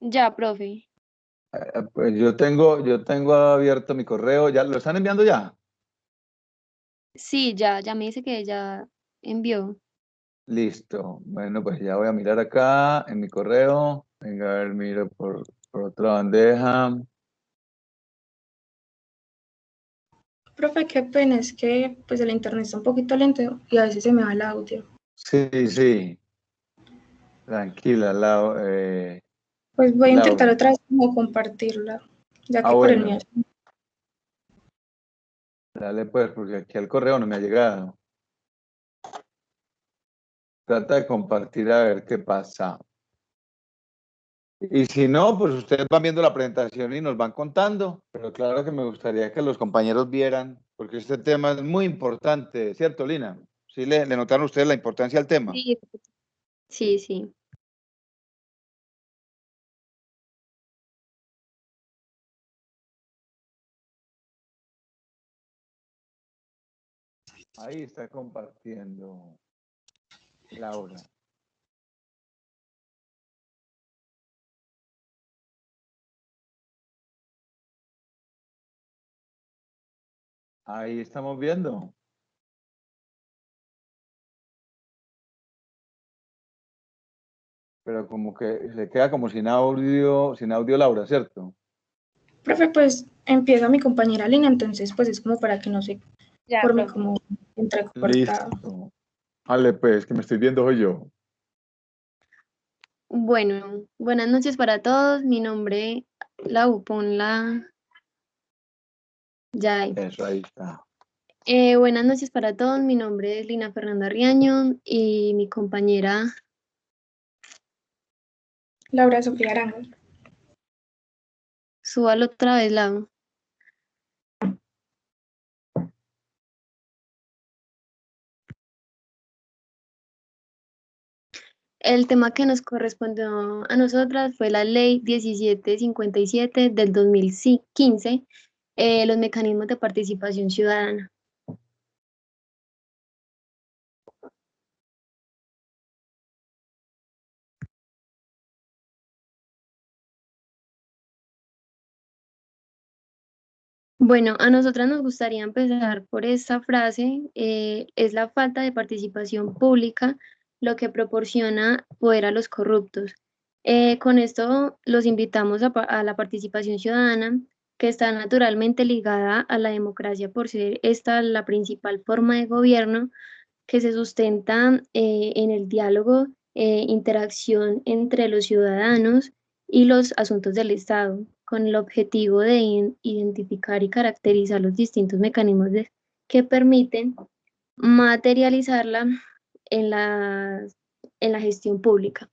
Ya, profe. Pues yo tengo abierto mi correo. ¿Ya lo están enviando ya? Sí, ya me dice que ya envió. Listo. Bueno, pues ya voy a mirar acá en mi correo. Venga, a ver, miro por otra bandeja. Profe, qué pena, es que pues el internet está un poquito lento y a veces se me va el audio. Sí, sí. Tranquila, Pues voy a intentar Laura. otra vez como compartirla, ya Ah, que por el mío. bueno. Dale pues, porque aquí al correo no me ha llegado. Trata de compartir a ver qué pasa. Y si no, pues ustedes van viendo la presentación y nos van contando. Pero claro que me gustaría que los compañeros vieran, porque este tema es muy importante, ¿cierto, Lina? ¿Sí le notaron ustedes la importancia del tema? Sí, sí, sí. Ahí está compartiendo Laura. Ahí estamos viendo. Pero como que se queda como sin audio Laura, ¿cierto? Profe, pues empieza mi compañera Lina, entonces pues es como para que no se Ya, forme profe. como entrecortado. Listo. Vale, pues, que me estoy viendo soy yo. Bueno, buenas noches para todos. Mi nombre, Lau, ponla ya ahí. Eso, ahí está. Buenas noches para todos. Mi nombre es Lina Fernanda Riaño y mi compañera, Laura Sofía Arango. súbalo otra vez, Lau. El tema que nos correspondió a nosotras fue la Ley 1757 del 2015, los mecanismos de participación ciudadana. Bueno, a nosotras nos gustaría empezar por esta frase, es la falta de participación pública lo que proporciona poder a los corruptos. Con esto los invitamos a la participación ciudadana, que está naturalmente ligada a la democracia por ser esta la principal forma de gobierno que se sustenta en el diálogo, interacción entre los ciudadanos y los asuntos del Estado, con el objetivo de identificar y caracterizar los distintos mecanismos que permiten materializarla en en la gestión pública.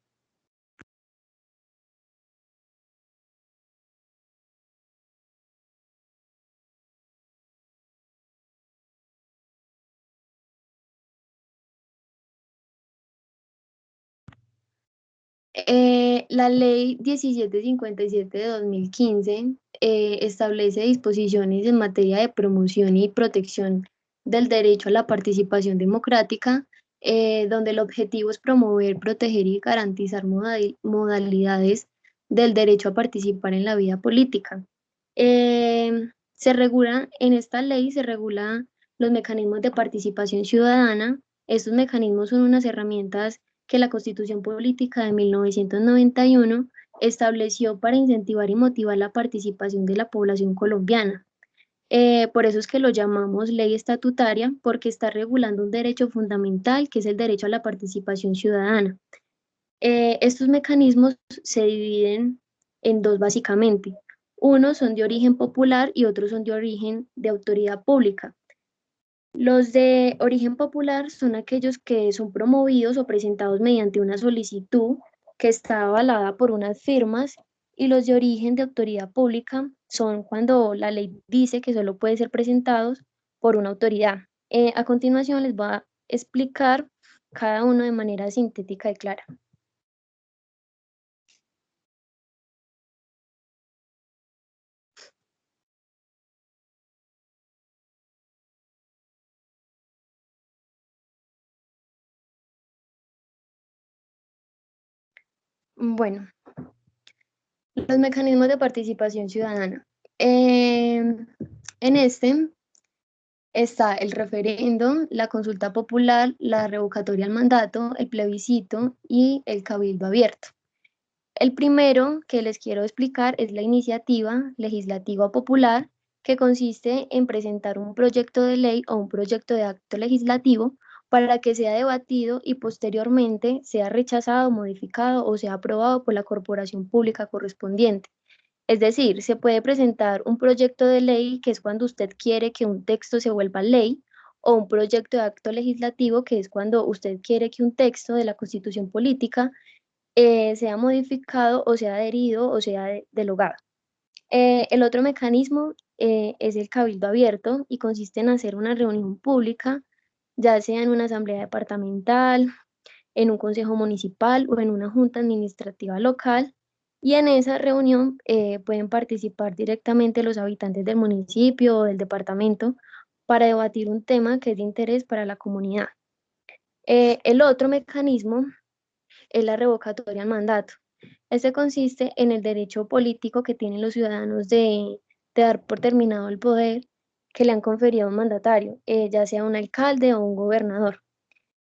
La ley 1757 de 2015 establece disposiciones en materia de promoción y protección del derecho a la participación democrática, donde el objetivo es promover, proteger y garantizar modalidades del derecho a participar en la vida política. En esta ley se regula los mecanismos de participación ciudadana. Estos mecanismos son unas herramientas que la Constitución Política de 1991 estableció para incentivar y motivar la participación de la población colombiana. Por eso es que lo llamamos ley estatutaria, porque está regulando un derecho fundamental, que es el derecho a la participación ciudadana. Estos mecanismos se dividen en dos básicamente. Unos son de origen popular y otros son de origen de autoridad pública. Los de origen popular son aquellos que son promovidos o presentados mediante una solicitud que está avalada por unas firmas, y los de origen de autoridad pública son cuando la ley dice que solo pueden ser presentados por una autoridad. A continuación les voy a explicar cada uno de manera sintética y clara. Bueno, los mecanismos de participación ciudadana. En este está el referendo, la consulta popular, la revocatoria al mandato, el plebiscito y el cabildo abierto. El primero que les quiero explicar es la iniciativa legislativa popular, que consiste en presentar un proyecto de ley o un proyecto de acto legislativo para que sea debatido y posteriormente sea rechazado, modificado o sea aprobado por la corporación pública correspondiente. Es decir, se puede presentar un proyecto de ley, que es cuando usted quiere que un texto se vuelva ley, o un proyecto de acto legislativo, que es cuando usted quiere que un texto de la Constitución política sea modificado o sea adherido o sea derogado. El otro mecanismo es el cabildo abierto, y consiste en hacer una reunión pública, ya sea en una asamblea departamental, en un consejo municipal o en una junta administrativa local, y en esa reunión pueden participar directamente los habitantes del municipio o del departamento para debatir un tema que es de interés para la comunidad. El otro mecanismo es la revocatoria al mandato. Este consiste en el derecho político que tienen los ciudadanos de dar por terminado el poder que le han conferido a un mandatario, ya sea un alcalde o un gobernador.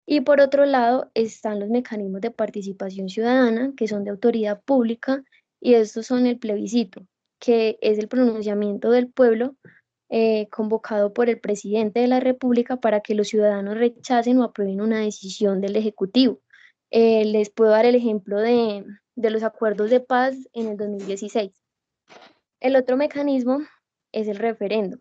Y por otro lado están los mecanismos de participación ciudadana, que son de autoridad pública, y estos son el plebiscito, que es el pronunciamiento del pueblo convocado por el presidente de la República para que los ciudadanos rechacen o aprueben una decisión del Ejecutivo. Les puedo dar el ejemplo de los acuerdos de paz en el 2016. El otro mecanismo es el referendo,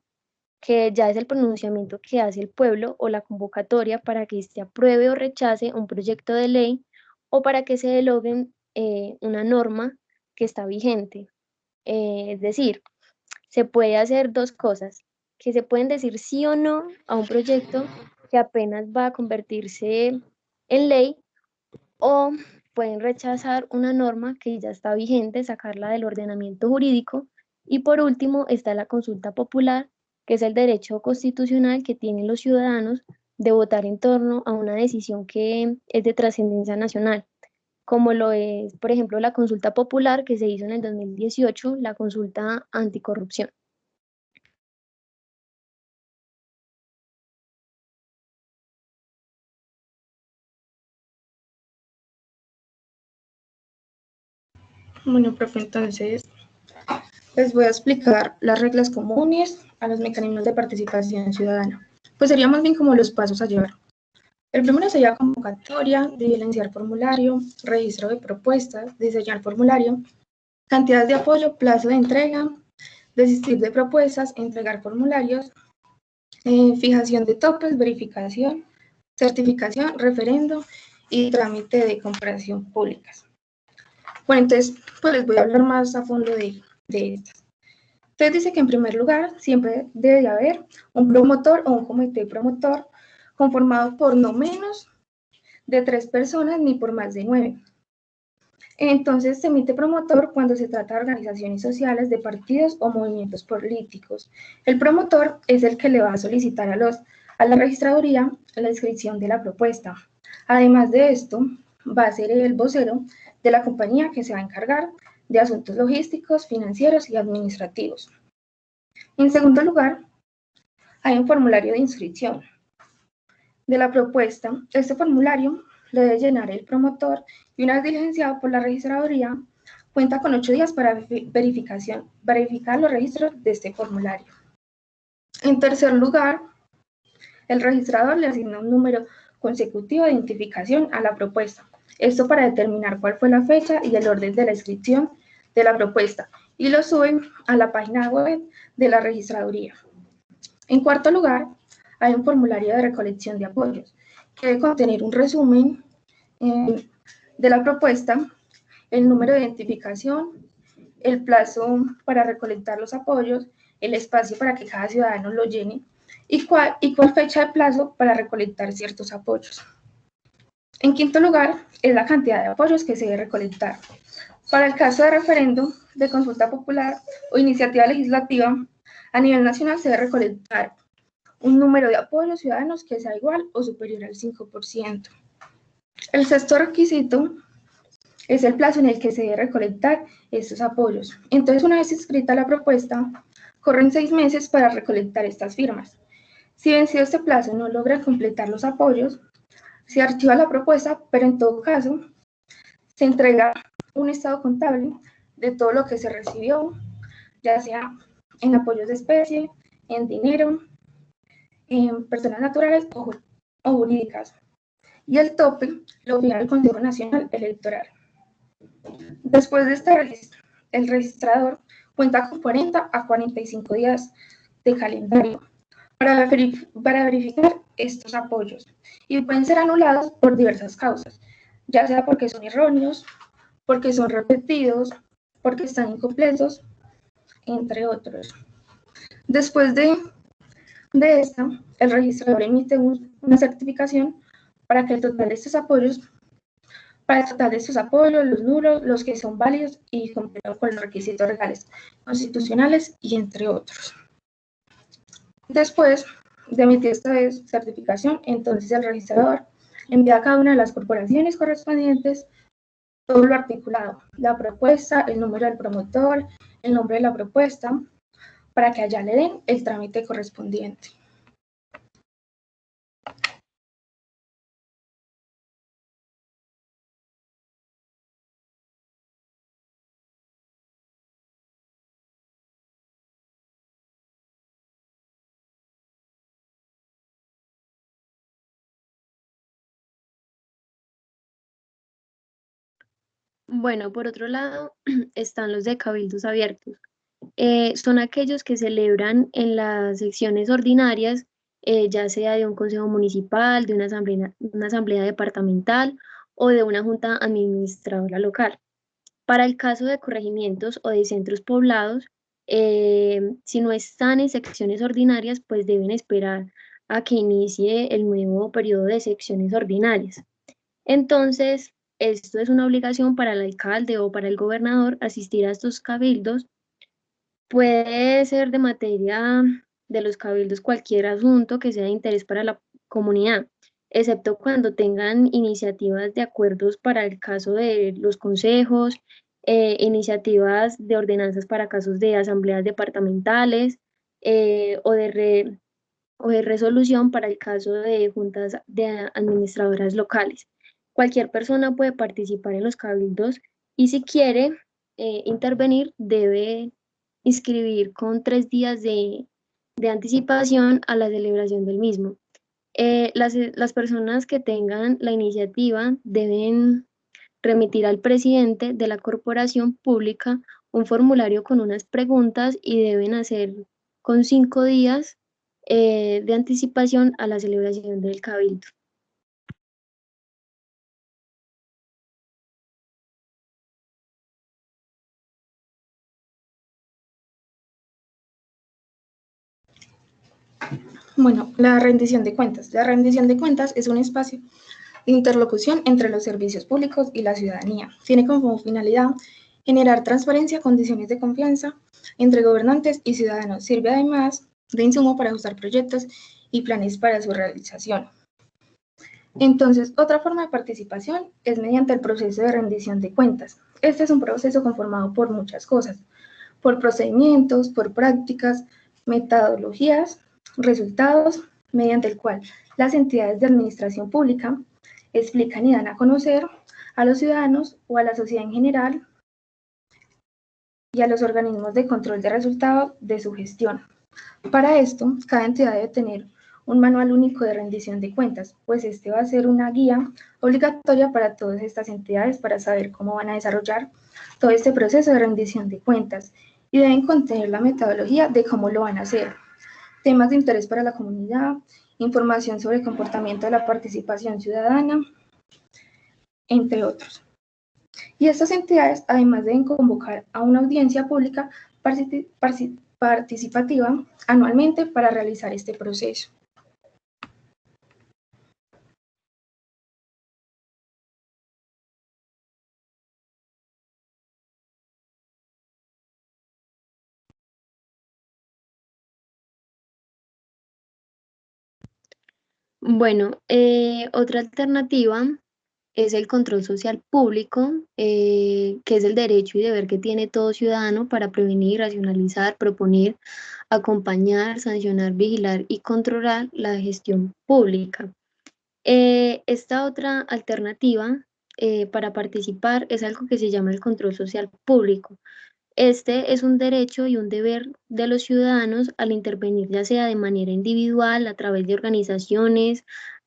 que ya es el pronunciamiento que hace el pueblo o la convocatoria para que éste apruebe o rechace un proyecto de ley o para que se derogue una norma que está vigente. Es decir, se puede hacer dos cosas, que se pueden decir sí o no a un proyecto que apenas va a convertirse en ley, o pueden rechazar una norma que ya está vigente, sacarla del ordenamiento jurídico. Y por último está la consulta popular, que es el derecho constitucional que tienen los ciudadanos de votar en torno a una decisión que es de trascendencia nacional, como lo es, por ejemplo, la consulta popular que se hizo en el 2018, la consulta anticorrupción. Bueno, profe, entonces les voy a explicar las reglas comunes a los mecanismos de participación ciudadana. Pues sería más bien como los pasos a llevar. El primero sería convocatoria, diligenciar formulario, registro de propuestas, diseñar formulario, cantidades de apoyo, plazo de entrega, desistir de propuestas, entregar formularios, fijación de topes, verificación, certificación, referendo y trámite de comparación públicas. Bueno, entonces, pues les voy a hablar más a fondo de estas. Entonces dice que en primer lugar siempre debe de haber un promotor o un comité promotor conformado por no menos de 3 personas ni por más de 9. Entonces se emite promotor cuando se trata de organizaciones sociales, de partidos o movimientos políticos. El promotor es el que le va a solicitar a la registraduría la inscripción de la propuesta. Además de esto, va a ser el vocero de la compañía que se va a encargar de asuntos logísticos, financieros y administrativos. En segundo lugar, hay un formulario de inscripción de la propuesta. Este formulario lo debe llenar el promotor y una vez diligenciado por la registraduría, cuenta con 8 días para verificar los registros de este formulario. En tercer lugar, el registrador le asigna un número consecutivo de identificación a la propuesta. Esto para determinar cuál fue la fecha y el orden de la inscripción de la propuesta y lo suben a la página web de la registraduría. En cuarto lugar, hay un formulario de recolección de apoyos que debe contener un resumen de la propuesta, el número de identificación, el plazo para recolectar los apoyos, el espacio para que cada ciudadano lo llene y cuál fecha de plazo para recolectar ciertos apoyos. En quinto lugar, es la cantidad de apoyos que se debe recolectar. Para el caso de referendo, de consulta popular o iniciativa legislativa, a nivel nacional se debe recolectar un número de apoyos ciudadanos que sea igual o superior al 5%. El sexto requisito es el plazo en el que se debe recolectar estos apoyos. Entonces, una vez inscrita la propuesta, corren 6 meses para recolectar estas firmas. Si vencido este plazo no logra completar los apoyos, se archiva la propuesta, pero en todo caso, se entrega un estado contable de todo lo que se recibió, ya sea en apoyos de especie, en dinero, en personas naturales o jurídicas. Y el tope lo fija el Consejo Nacional Electoral. Después de este registro, el registrador cuenta con 40 a 45 días de calendario para verificar estos apoyos y pueden ser anulados por diversas causas, ya sea porque son erróneos, porque son repetidos, porque están incompletos, entre otros. Después de esta, el registrador emite una certificación para que el total de estos apoyos, los nulos, los que son válidos y cumplen con los requisitos legales, constitucionales y entre otros. Después de emitir esta certificación, entonces el registrador envía a cada una de las corporaciones correspondientes todo lo articulado, la propuesta, el número del promotor, el nombre de la propuesta, para que allá le den el trámite correspondiente. Bueno, por otro lado, están los de cabildos abiertos. Son aquellos que celebran en las secciones ordinarias, ya sea de un consejo municipal, de una asamblea departamental o de una junta administradora local. Para el caso de corregimientos o de centros poblados, si no están en secciones ordinarias, pues deben esperar a que inicie el nuevo periodo de secciones ordinarias. Entonces, esto es una obligación para el alcalde o para el gobernador asistir a estos cabildos. Puede ser de materia de los cabildos cualquier asunto que sea de interés para la comunidad, excepto cuando tengan iniciativas de acuerdos para el caso de los consejos, iniciativas de ordenanzas para casos de asambleas departamentales o de resolución para el caso de juntas de administradoras locales. Cualquier persona puede participar en los cabildos y si quiere intervenir debe inscribir con 3 días de anticipación a la celebración del mismo. Las personas que tengan la iniciativa deben remitir al presidente de la corporación pública un formulario con unas preguntas y deben hacer con 5 días de anticipación a la celebración del cabildo. Bueno, la rendición de cuentas. La rendición de cuentas es un espacio de interlocución entre los servicios públicos y la ciudadanía. Tiene como finalidad generar transparencia, condiciones de confianza entre gobernantes y ciudadanos. Sirve además de insumo para ajustar proyectos y planes para su realización. Entonces, otra forma de participación es mediante el proceso de rendición de cuentas. Este es un proceso conformado por muchas cosas, por procedimientos, por prácticas, metodologías, resultados, mediante el cual las entidades de administración pública explican y dan a conocer a los ciudadanos o a la sociedad en general y a los organismos de control de resultados de su gestión. Para esto, cada entidad debe tener un manual único de rendición de cuentas, pues este va a ser una guía obligatoria para todas estas entidades para saber cómo van a desarrollar todo este proceso de rendición de cuentas y deben contener la metodología de cómo lo van a hacer, temas de interés para la comunidad, información sobre el comportamiento de la participación ciudadana, entre otros. Y estas entidades además deben convocar a una audiencia pública participativa anualmente para realizar este proceso. Bueno, otra alternativa es el control social público, que es el derecho y deber que tiene todo ciudadano para prevenir, racionalizar, proponer, acompañar, sancionar, vigilar y controlar la gestión pública. Esta otra alternativa para participar es algo que se llama el control social público. Este es un derecho y un deber de los ciudadanos al intervenir, ya sea de manera individual, a través de organizaciones,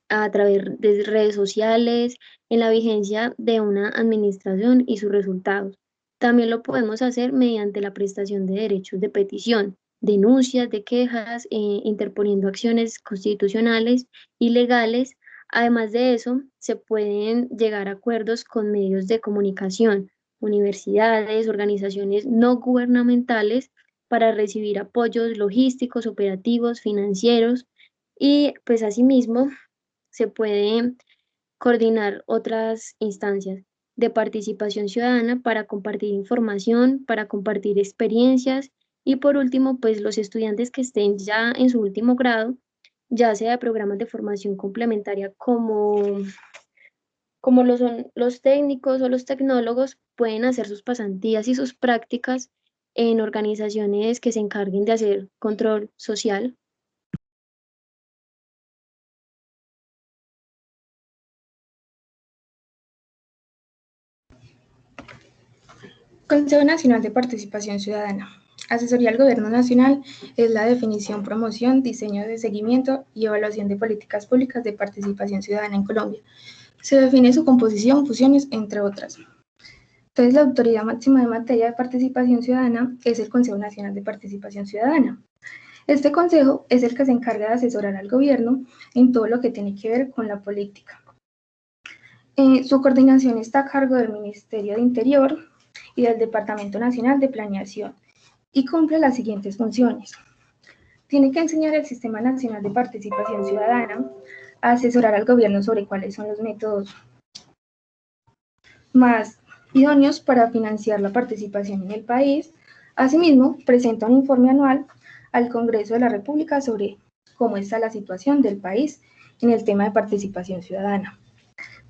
a través de redes sociales, en la vigencia de una administración y sus resultados. También lo podemos hacer mediante la prestación de derechos de petición, denuncias de quejas, interponiendo acciones constitucionales y legales. Además de eso, se pueden llegar a acuerdos con medios de comunicación, universidades, organizaciones no gubernamentales para recibir apoyos logísticos, operativos, financieros y pues asimismo se pueden coordinar otras instancias de participación ciudadana para compartir información, para compartir experiencias y por último, pues los estudiantes que estén ya en su último grado, ya sea de programas de formación complementaria como lo son los técnicos o los tecnólogos, pueden hacer sus pasantías y sus prácticas en organizaciones que se encarguen de hacer control social. Consejo Nacional de Participación Ciudadana. Asesoría al Gobierno Nacional es la definición, promoción, diseño de seguimiento y evaluación de políticas públicas de participación ciudadana en Colombia. Se define su composición, funciones, entre otras. Entonces, la autoridad máxima de materia de participación ciudadana es el Consejo Nacional de Participación Ciudadana. Este consejo es el que se encarga de asesorar al gobierno en todo lo que tiene que ver con la política. Su coordinación está a cargo del Ministerio de Interior y del Departamento Nacional de Planeación y cumple las siguientes funciones. Tiene que enseñar el Sistema Nacional de Participación Ciudadana, a asesorar al gobierno sobre cuáles son los métodos más idóneos para financiar la participación en el país. Asimismo, presenta un informe anual al Congreso de la República sobre cómo está la situación del país en el tema de participación ciudadana.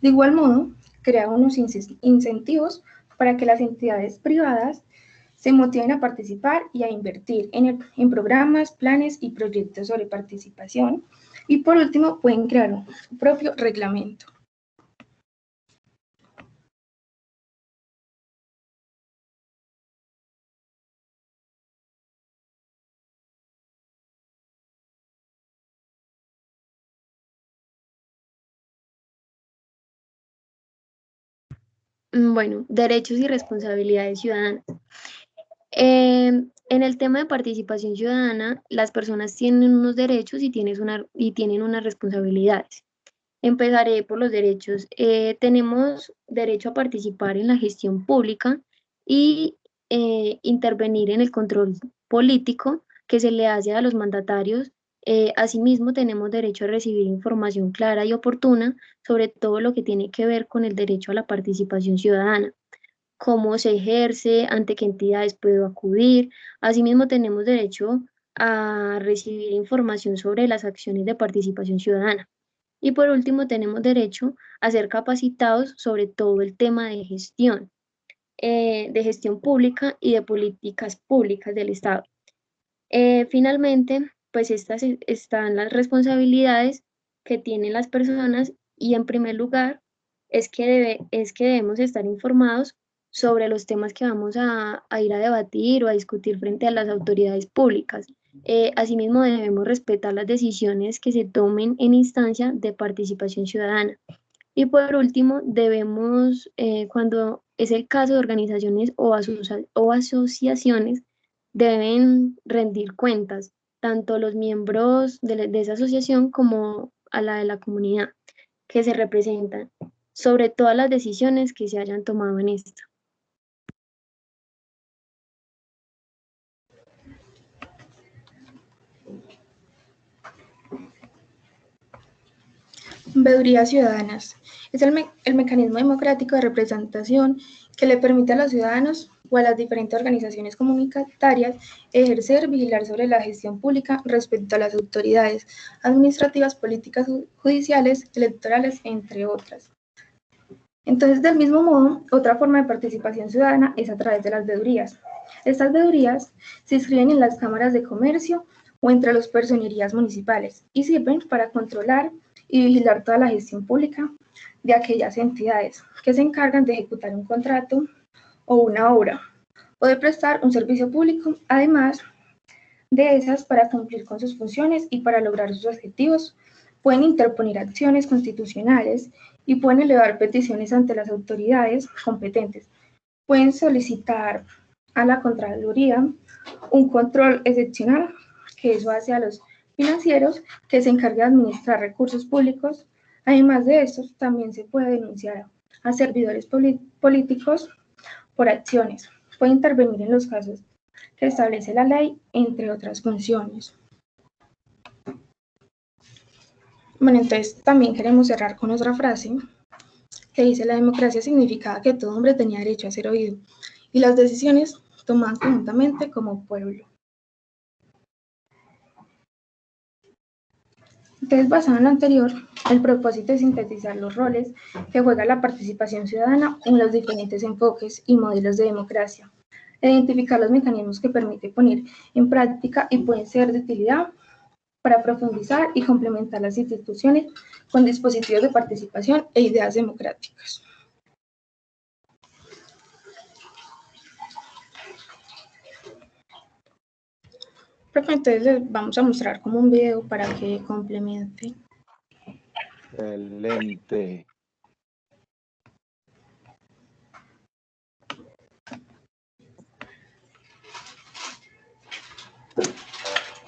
De igual modo, crea unos incentivos para que las entidades privadas se motiven a participar y a invertir en programas, planes y proyectos sobre participación. Y por último, pueden crear su propio reglamento. Bueno, derechos y responsabilidades ciudadanas. En el tema de participación ciudadana, las personas tienen unos derechos y tienen unas responsabilidades. Empezaré por los derechos. Tenemos derecho a participar en la gestión pública y intervenir en el control político que se le hace a los mandatarios. Asimismo, tenemos derecho a recibir información clara y oportuna sobre todo lo que tiene que ver con el derecho a la participación ciudadana, cómo se ejerce, ante qué entidades puedo acudir. Asimismo, tenemos derecho a recibir información sobre las acciones de participación ciudadana. Y por último, tenemos derecho a ser capacitados sobre todo el tema de gestión pública y de políticas públicas del Estado. Finalmente, pues estas están las responsabilidades que tienen las personas y en primer lugar es que debemos estar informados sobre los temas que vamos a ir a debatir o a discutir frente a las autoridades públicas. Asimismo, debemos respetar las decisiones que se tomen en instancia de participación ciudadana. Y por último, debemos, cuando es el caso de organizaciones o asociaciones, deben rendir cuentas, tanto los miembros de esa asociación como a la de la comunidad que se representan, sobre todas las decisiones que se hayan tomado en esta. Veedurías ciudadanas. Es el mecanismo democrático de representación que le permite a los ciudadanos o a las diferentes organizaciones comunitarias ejercer, vigilar sobre la gestión pública respecto a las autoridades administrativas, políticas, judiciales, electorales, entre otras. Entonces, del mismo modo, otra forma de participación ciudadana es a través de las veedurías. Estas veedurías se inscriben en las cámaras de comercio o entre las personerías municipales y sirven para controlar y vigilar toda la gestión pública de aquellas entidades que se encargan de ejecutar un contrato o una obra o de prestar un servicio público, además de esas para cumplir con sus funciones y para lograr sus objetivos. Pueden interponer acciones constitucionales y pueden elevar peticiones ante las autoridades competentes. Pueden solicitar a la Contraloría un control excepcional, que eso hace a los financieros, que se encargue de administrar recursos públicos. Además de esto, también se puede denunciar a servidores políticos por acciones. Puede intervenir en los casos que establece la ley, entre otras funciones. Bueno, entonces también queremos cerrar con otra frase que dice: la democracia significaba que todo hombre tenía derecho a ser oído y las decisiones tomadas conjuntamente como pueblo. Entonces, basado en lo anterior, el propósito es sintetizar los roles que juega la participación ciudadana en los diferentes enfoques y modelos de democracia, identificar los mecanismos que permite poner en práctica y pueden ser de utilidad para profundizar y complementar las instituciones con dispositivos de participación e ideas democráticas. Entonces les vamos a mostrar como un video para que complemente. Excelente.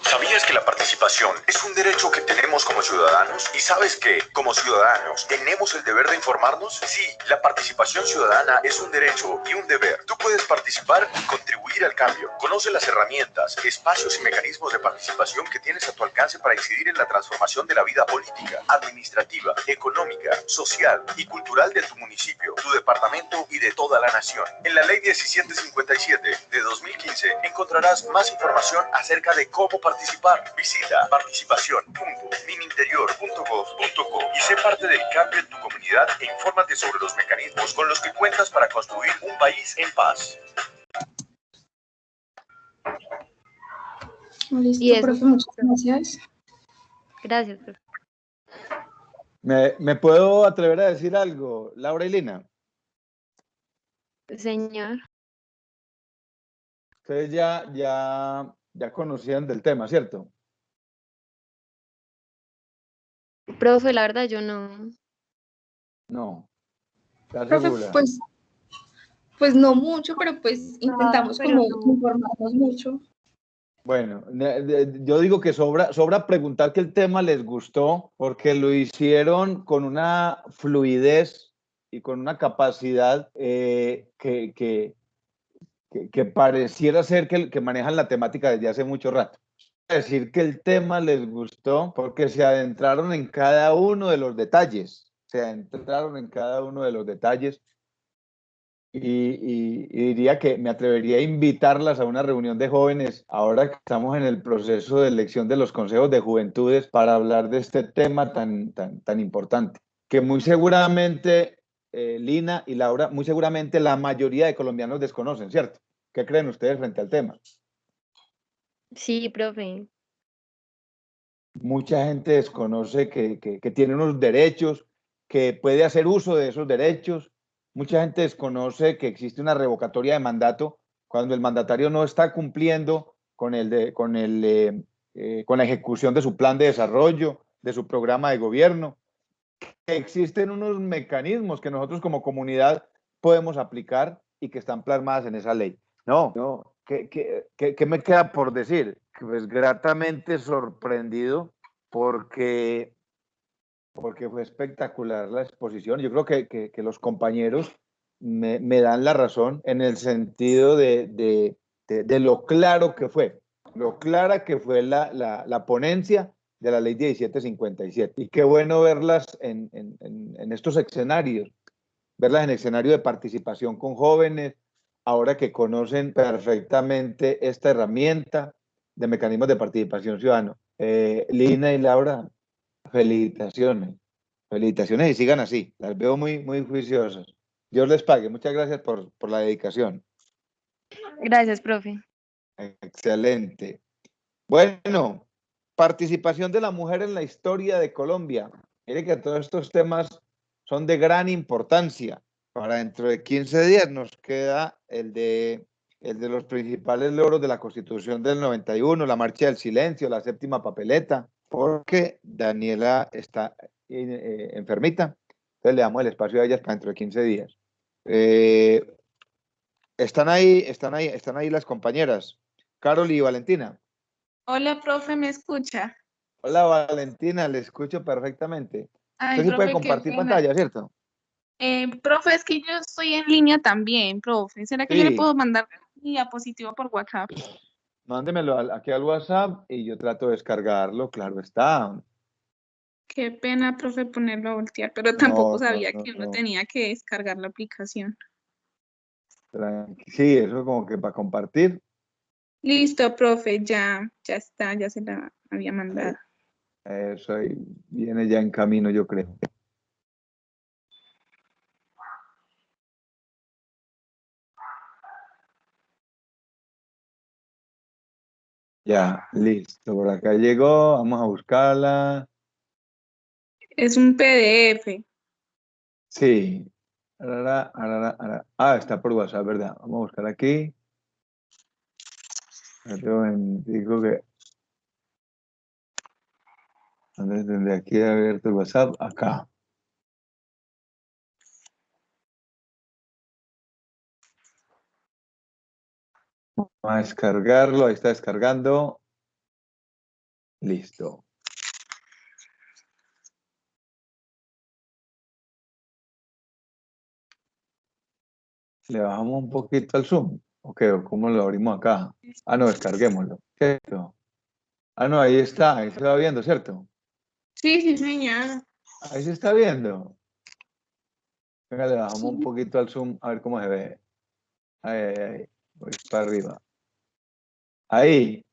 ¿Sabías que la participación es un derecho que tenemos como ciudadanos? ¿Y sabes que, como ciudadanos, tenemos el deber de informarnos? Sí, la participación ciudadana es un derecho y un deber. Tú puedes participar y contribuir al cambio. Conoce las herramientas, espacios y mecanismos de participación que tienes a tu alcance para incidir en la transformación de la vida política, administrativa, económica, social y cultural de tu municipio, tu departamento y de toda la nación. En la Ley 1757 de 2015 encontrarás más información acerca de cómo participar. Visita participación.mininterior.gov.co y sé parte del cambio en tu comunidad e infórmate sobre los mecanismos con los que cuentas para construir un país en paz. Listo, profe, muchas gracias. Gracias, profe. ¿Me puedo atrever a decir algo, Laura y Lina? Señor. Ustedes ya conocían del tema, ¿cierto? Profe, la verdad yo no. No. ¿Estás Profe, segura? pues Pues no mucho, pero pues intentamos pero como no. informarnos mucho. Bueno, yo digo que sobra preguntar que el tema les gustó porque lo hicieron con una fluidez y con una capacidad que pareciera ser que manejan la temática desde hace mucho rato. Decir que el tema les gustó porque se adentraron en cada uno de los detalles, y diría que me atrevería a invitarlas a una reunión de jóvenes ahora que estamos en el proceso de elección de los consejos de juventudes para hablar de este tema tan importante, que muy seguramente Lina y Laura, muy seguramente la mayoría de colombianos desconocen, ¿cierto? ¿Qué creen ustedes frente al tema? Sí, profe. Mucha gente desconoce que tiene unos derechos, que puede hacer uso de esos derechos. Mucha gente desconoce que existe una revocatoria de mandato cuando el mandatario no está cumpliendo con la ejecución de su plan de desarrollo, de su programa de gobierno. Existen unos mecanismos que nosotros como comunidad podemos aplicar y que están plasmadas en esa ley. ¿Qué me queda por decir? Pues gratamente sorprendido porque fue espectacular la exposición. Yo creo que los compañeros me dan la razón en el sentido de lo claro que fue, lo clara que fue la ponencia de la ley 1757. Y qué bueno verlas en estos escenarios, verlas en escenario de participación con jóvenes, ahora que conocen perfectamente esta herramienta de mecanismos de participación ciudadana. Lina y Laura, felicitaciones. Felicitaciones y sigan así. Las veo muy, muy juiciosas. Dios les pague. Muchas gracias por la dedicación. Gracias, profe. Excelente. Bueno, participación de la mujer en la historia de Colombia. Mire que todos estos temas son de gran importancia. Para dentro de 15 días nos queda el de los principales logros de la Constitución del 91, la Marcha del Silencio, la séptima papeleta, porque Daniela está enfermita. Entonces le damos el espacio a ellas para dentro de 15 días. Están ahí las compañeras, Carol y Valentina. Hola, profe, ¿me escucha? Hola Valentina, le escucho perfectamente. Ay, Usted sí puede profe, qué compartir pena. pantalla, ¿cierto? Profe, es que yo estoy en línea también, profe. ¿Será que yo le Sí. puedo mandar mi diapositiva por WhatsApp? Mándemelo aquí al WhatsApp y yo trato de descargarlo, claro está. Qué pena, profe, ponerlo a voltear, pero tampoco No, sabía que uno no. tenía que descargar la aplicación. Sí, eso como que para compartir. Listo, profe, ya está, ya se la había mandado. Eso ahí viene ya en camino, yo creo. Ya, listo. Por acá llegó. Vamos a buscarla. Es un PDF. Sí. Ah, está por WhatsApp, ¿verdad? Vamos a buscar aquí. Digo que... ¿Dónde tendré aquí abierto el WhatsApp? Acá. Vamos a descargarlo. Ahí está descargando. Listo. Le bajamos un poquito al zoom. Ok, ¿cómo lo abrimos acá? Ah, no, descarguémoslo. ¿Cierto? Ah, no, ahí está. Ahí se va viendo, ¿cierto? Sí, señora. Ahí se está viendo. Venga, le bajamos Sí. un poquito al zoom a ver cómo se ve. Ahí. Voy para arriba. Ahí.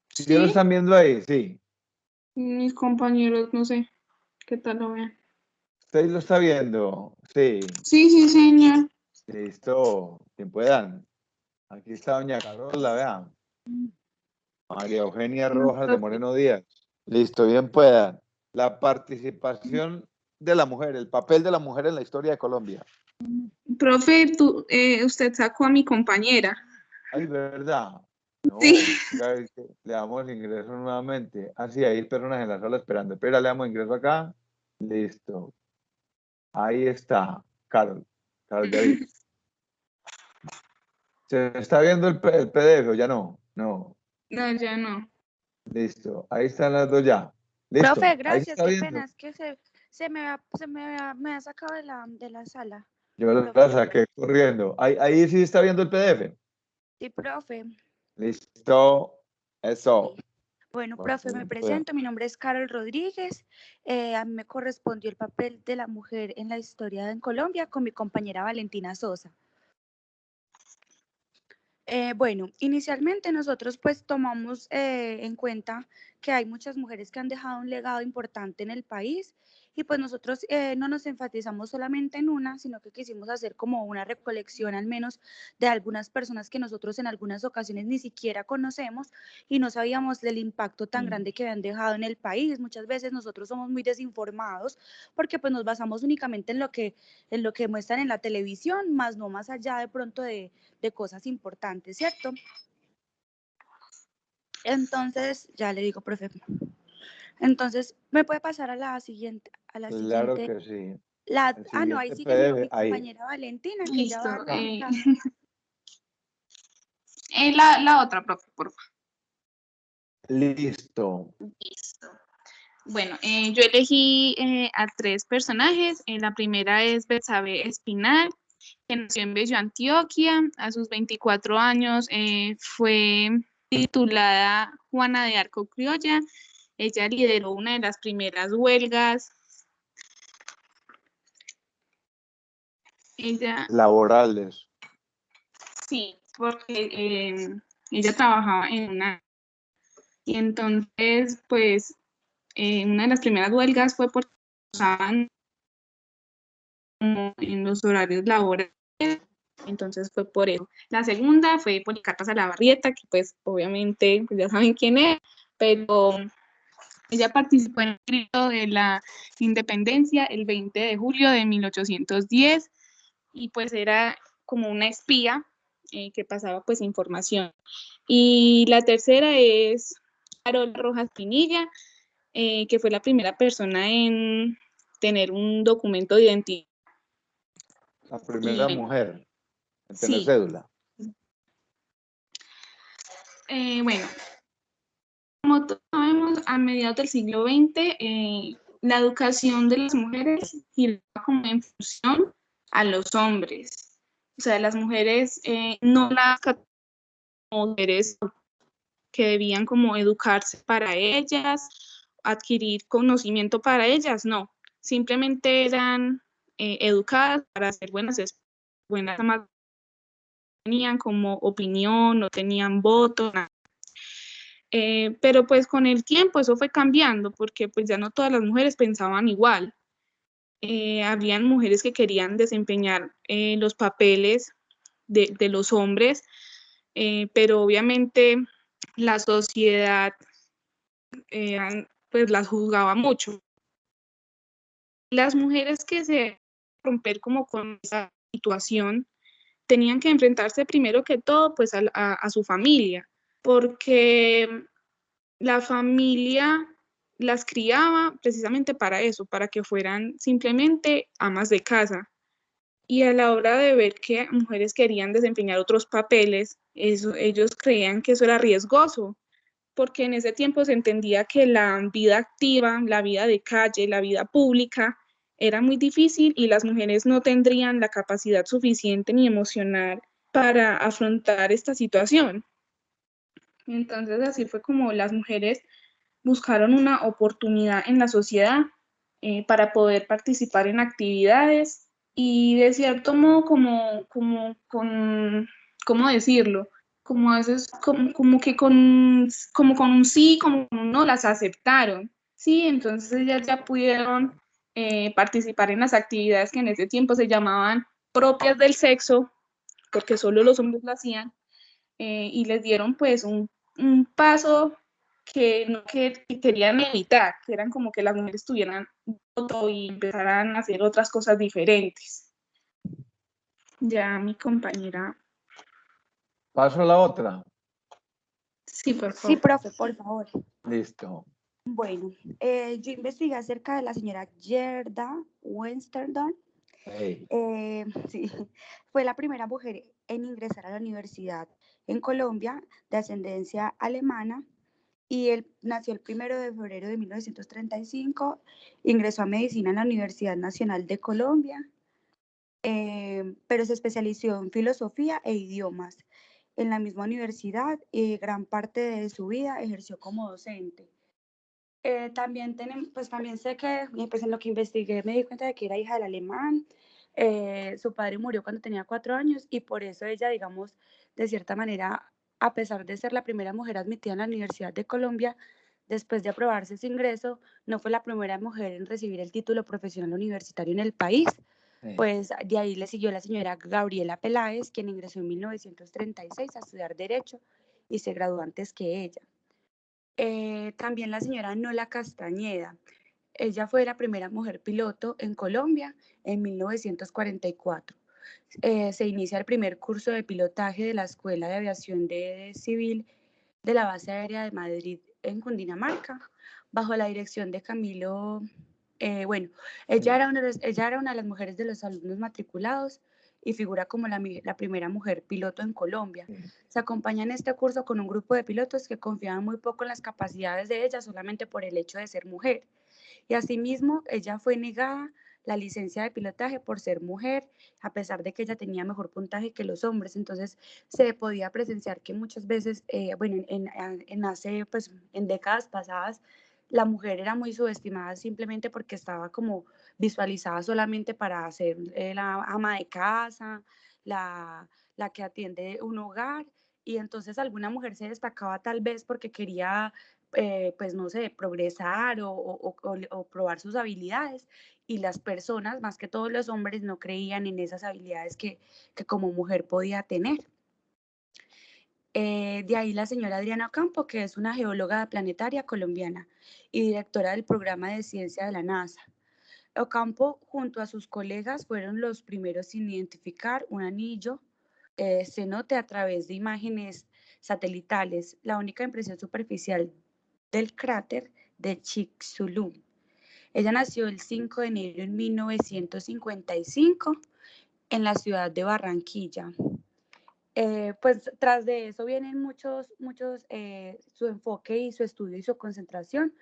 ¿Sí lo están viendo ahí? Sí. Mis compañeros, no sé qué tal lo vean. ¿Usted lo está viendo? Sí. Sí, señor. Listo. Quien puedan. Aquí está doña Carola, vean. María Eugenia Rojas de Moreno Díaz. Listo, bien puedan. La participación de la mujer, el papel de la mujer en la historia de Colombia. Profe, usted sacó a mi compañera. Ay, ¿verdad? No, Sí. le damos el ingreso nuevamente. Ah, sí, hay personas en la sala esperando. Espera, le damos ingreso acá. Listo. Ahí está, Carol. Claro, ya vi. ¿Se está viendo el PDF o ya no? No. No, ya no. Listo. Ahí están las dos ya. Listo. Profe, Ahí se gracias, está qué viendo. pena, es que me ha sacado de la sala. Yo la Profe. saqué corriendo. Ahí sí está viendo el PDF. Sí, profe. Listo. Eso. Bueno, Bueno, profe, muy me bien, presento, mi nombre es Carol Rodríguez. A mí me correspondió el papel de la mujer en la historia en Colombia con mi compañera Valentina Sosa. Bueno, inicialmente nosotros pues tomamos en cuenta que hay muchas mujeres que han dejado un legado importante en el país y pues nosotros no nos enfatizamos solamente en una, sino que quisimos hacer como una recolección al menos de algunas personas que nosotros en algunas ocasiones ni siquiera conocemos y no sabíamos del impacto tan grande que habían dejado en el país. Muchas veces nosotros somos muy desinformados porque pues nos basamos únicamente en lo que muestran en la televisión, más no más allá de pronto de cosas importantes, ¿cierto? Entonces, ya le digo, profe. Entonces, ¿me puede pasar a la siguiente? Claro que sí. No, ahí El sigue mi PDF, ahí. compañera Valentina, que Listo. ya va a explicar. La otra, profe, por favor. Listo. Listo. Bueno, yo elegí a 3 personajes. La primera es Betsabe Espinal, que nació en Bello, Antioquia. A sus 24 años fue titulada Juana de Arco Criolla. Ella lideró una de las primeras huelgas. Laborales. Sí, porque ella trabajaba en una... Y entonces, pues, una de las primeras huelgas fue porque usaban en los horarios laborales, entonces fue por eso. La segunda fue Policarpa Salabarrieta, que pues obviamente pues, ya saben quién es, pero ella participó en el grito de la independencia el 20 de julio de 1810 y pues era como una espía que pasaba pues información. Y la tercera es Carol Rojas Pinilla, que fue la primera persona en tener un documento de identidad. La primera mujer en tener Sí. cédula. Bueno, como todos sabemos, a mediados del siglo XX, la educación de las mujeres giraba como en función a los hombres. O sea, las mujeres no las como mujeres que debían como educarse para ellas, adquirir conocimiento para ellas, no. Simplemente eran educadas para ser buenas amas, no tenían como opinión, no tenían voto, nada. Pero pues con el tiempo eso fue cambiando porque pues ya no todas las mujeres pensaban igual. Habían mujeres que querían desempeñar los papeles de los hombres, pero obviamente la sociedad pues las juzgaba mucho. Las mujeres que se romper como con esa situación tenían que enfrentarse primero que todo pues a su familia, porque la familia las criaba precisamente para eso, para que fueran simplemente amas de casa. Y a la hora de ver que mujeres querían desempeñar otros papeles, ellos creían que eso era riesgoso, porque en ese tiempo se entendía que la vida activa, la vida de calle, la vida pública, era muy difícil y las mujeres no tendrían la capacidad suficiente ni emocional para afrontar esta situación. Entonces así fue como las mujeres buscaron una oportunidad en la sociedad para poder participar en actividades y de cierto modo ¿cómo decirlo? Como a veces, como con un sí, como con un no, las aceptaron, ¿sí? Entonces ellas ya pudieron participar en las actividades que en ese tiempo se llamaban propias del sexo, porque solo los hombres lo hacían, y les dieron pues un paso que querían evitar, que eran como que las mujeres tuvieran voto y empezaran a hacer otras cosas diferentes. Ya mi compañera. ¿Paso a la otra? Sí, por favor. Sí, profe, por favor. Listo. Bueno, yo investigué acerca de la señora Gerda Westerndorf. Hey. Sí, fue la primera mujer en ingresar a la universidad en Colombia de ascendencia alemana y él nació el 1 de febrero de 1935, ingresó a medicina en la Universidad Nacional de Colombia, pero se especializó en filosofía e idiomas. En la misma universidad y gran parte de su vida ejerció como docente. También sé que, pues en lo que investigué me di cuenta de que era hija del alemán. Su padre murió cuando tenía 4 años y por eso ella, digamos, de cierta manera, a pesar de ser la primera mujer admitida en la Universidad de Colombia, después de aprobarse su ingreso, no fue la primera mujer en recibir el título profesional universitario en el país. Pues de ahí le siguió la señora Gabriela Peláez, quien ingresó en 1936 a estudiar Derecho y se graduó antes que ella. También la señora Nola Castañeda. Ella fue la primera mujer piloto en Colombia en 1944. Se inicia el primer curso de pilotaje de la Escuela de Aviación Civil de la Base Aérea de Madrid en Cundinamarca, bajo la dirección de Camilo. Ella era una de las mujeres de los alumnos matriculados y figura como la primera mujer piloto en Colombia. Se acompaña en este curso con un grupo de pilotos que confiaban muy poco en las capacidades de ella solamente por el hecho de ser mujer. Y asimismo, ella fue negada la licencia de pilotaje por ser mujer, a pesar de que ella tenía mejor puntaje que los hombres. Entonces, se podía presenciar que muchas veces, en décadas pasadas, la mujer era muy subestimada simplemente porque estaba como visualizada solamente para ser la ama de casa, la que atiende un hogar, y entonces alguna mujer se destacaba tal vez porque quería, pues no sé, progresar o probar sus habilidades, y las personas, más que todos los hombres, no creían en esas habilidades que como mujer podía tener. De ahí la señora Adriana Ocampo, que es una geóloga planetaria colombiana y directora del programa de ciencia de la NASA. Ocampo, junto a sus colegas, fueron los primeros en identificar un anillo cenote a través de imágenes satelitales, la única impresión superficial del cráter de Chicxulub. Ella nació el 5 de enero de 1955 en la ciudad de Barranquilla. Pues tras de eso vienen muchos su enfoque y su estudio y su concentración,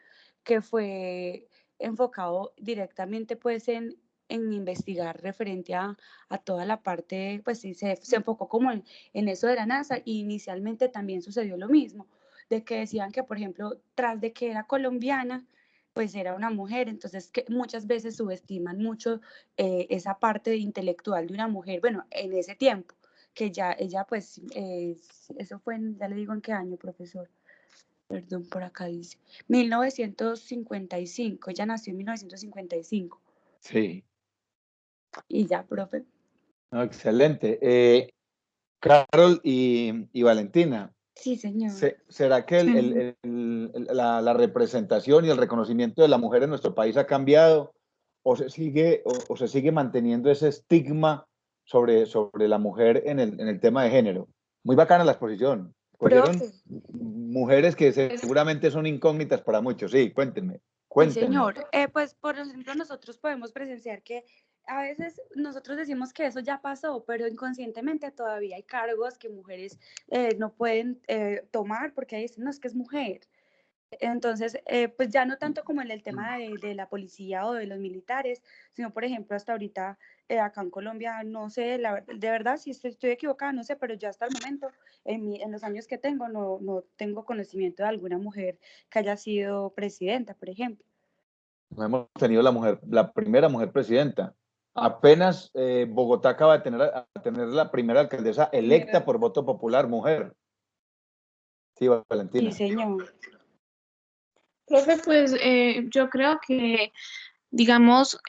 que fue enfocado directamente pues en investigar referente a toda la parte, pues sí, se enfocó como en eso de la NASA, y inicialmente también sucedió lo mismo, de que decían que, por ejemplo, tras de que era colombiana, pues era una mujer, entonces que muchas veces subestiman mucho esa parte intelectual de una mujer, bueno, en ese tiempo, que ya ella pues, eso fue, ya le digo en qué año, profesor, perdón, por acá dice, 1955, ella nació en 1955. Sí. Y ya, profe. No, excelente. Carol y Valentina. Sí, señor. ¿Será que la representación y el reconocimiento de la mujer en nuestro país ha cambiado o se sigue manteniendo ese estigma sobre la mujer en el tema de género? Muy bacana la exposición. Cogieron mujeres que seguramente son incógnitas para muchos. Sí, cuéntenme. Sí, señor. Pues, por ejemplo, nosotros podemos presenciar que a veces nosotros decimos que eso ya pasó, pero inconscientemente todavía hay cargos que mujeres no pueden tomar porque dicen, no, es que es mujer. Entonces, pues ya no tanto como en el tema de la policía o de los militares, sino, por ejemplo, hasta ahorita acá en Colombia, no sé, de verdad, si estoy equivocada, no sé, pero yo hasta el momento, en los años que tengo, no tengo conocimiento de alguna mujer que haya sido presidenta, por ejemplo. No hemos tenido la primera mujer presidenta. Apenas Bogotá acaba de tener la primera alcaldesa electa por voto popular, mujer. Sí, Valentina. Sí, señor. Profe, pues yo creo que, digamos,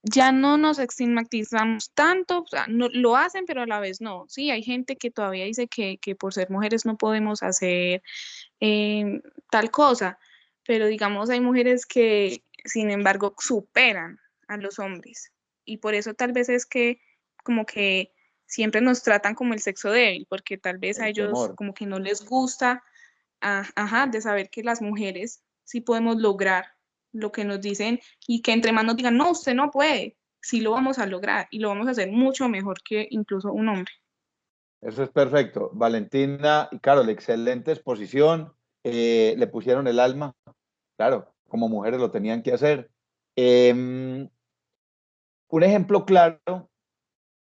ya no nos estigmatizamos tanto, o sea, no, lo hacen, pero a la vez no. Sí, hay gente que todavía dice que por ser mujeres no podemos hacer tal cosa, pero digamos, hay mujeres que, sin embargo, superan a los hombres, y por eso tal vez es que como que siempre nos tratan como el sexo débil, porque tal vez a ellos como que no les gusta, de saber que las mujeres sí podemos lograr lo que nos dicen, y que entre más nos digan, no, usted no puede, sí lo vamos a lograr y lo vamos a hacer mucho mejor que incluso un hombre. Eso es perfecto. Valentina y Carol, excelente exposición. Le pusieron el alma. Claro, como mujeres lo tenían que hacer. Un ejemplo claro,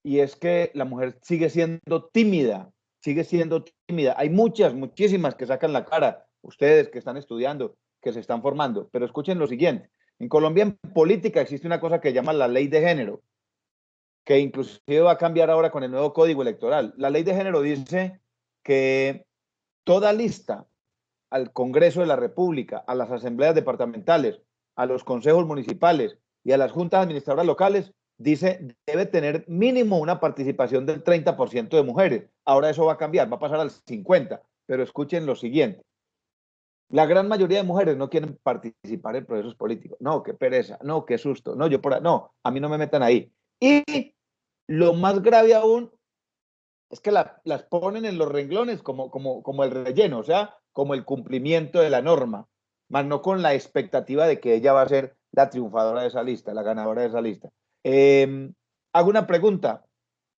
y es que la mujer sigue siendo tímida, sigue siendo tímida. Hay muchísimas que sacan la cara, ustedes que están estudiando, que se están formando, pero escuchen lo siguiente. En Colombia, en política, existe una cosa que llama la ley de género, que inclusive va a cambiar ahora con el nuevo código electoral. La ley de género dice que toda lista al Congreso de la República, a las asambleas departamentales, a los consejos municipales y a las juntas administradoras locales, dice, debe tener mínimo una participación del 30% de mujeres. Ahora eso va a cambiar, va a pasar al 50%, pero escuchen lo siguiente. La gran mayoría de mujeres no quieren participar en procesos políticos. No, qué pereza, no, qué susto, no, no, a mí no me metan ahí. Y lo más grave aún es que las ponen en los renglones como el relleno, o sea, como el cumplimiento de la norma, más no con la expectativa de que ella va a ser la triunfadora de esa lista, la ganadora de esa lista. Hago una pregunta.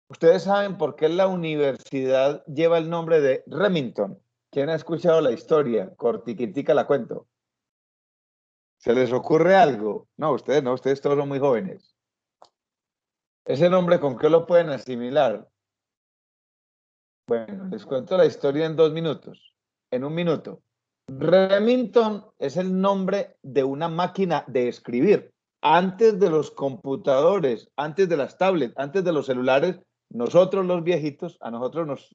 ¿Ustedes saben por qué la universidad lleva el nombre de Remington? ¿Quién ha escuchado la historia? Cortiquitica la cuento. ¿Se les ocurre algo? No, ustedes todos son muy jóvenes. ¿Ese nombre con qué lo pueden asimilar? Bueno, les cuento la historia en 2 minutos. En 1 minuto. Remington es el nombre de una máquina de escribir. Antes de los computadores, antes de las tablets, antes de los celulares, nosotros los viejitos, a nosotros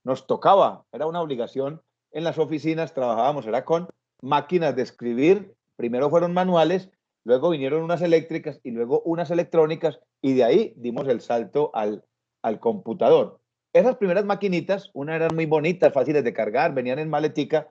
nos tocaba, era una obligación en las oficinas, trabajábamos, era con máquinas de escribir. Primero fueron manuales, luego vinieron unas eléctricas y luego unas electrónicas y de ahí dimos el salto al computador. Esas primeras maquinitas, unas eran muy bonitas, fáciles de cargar, venían en maletica,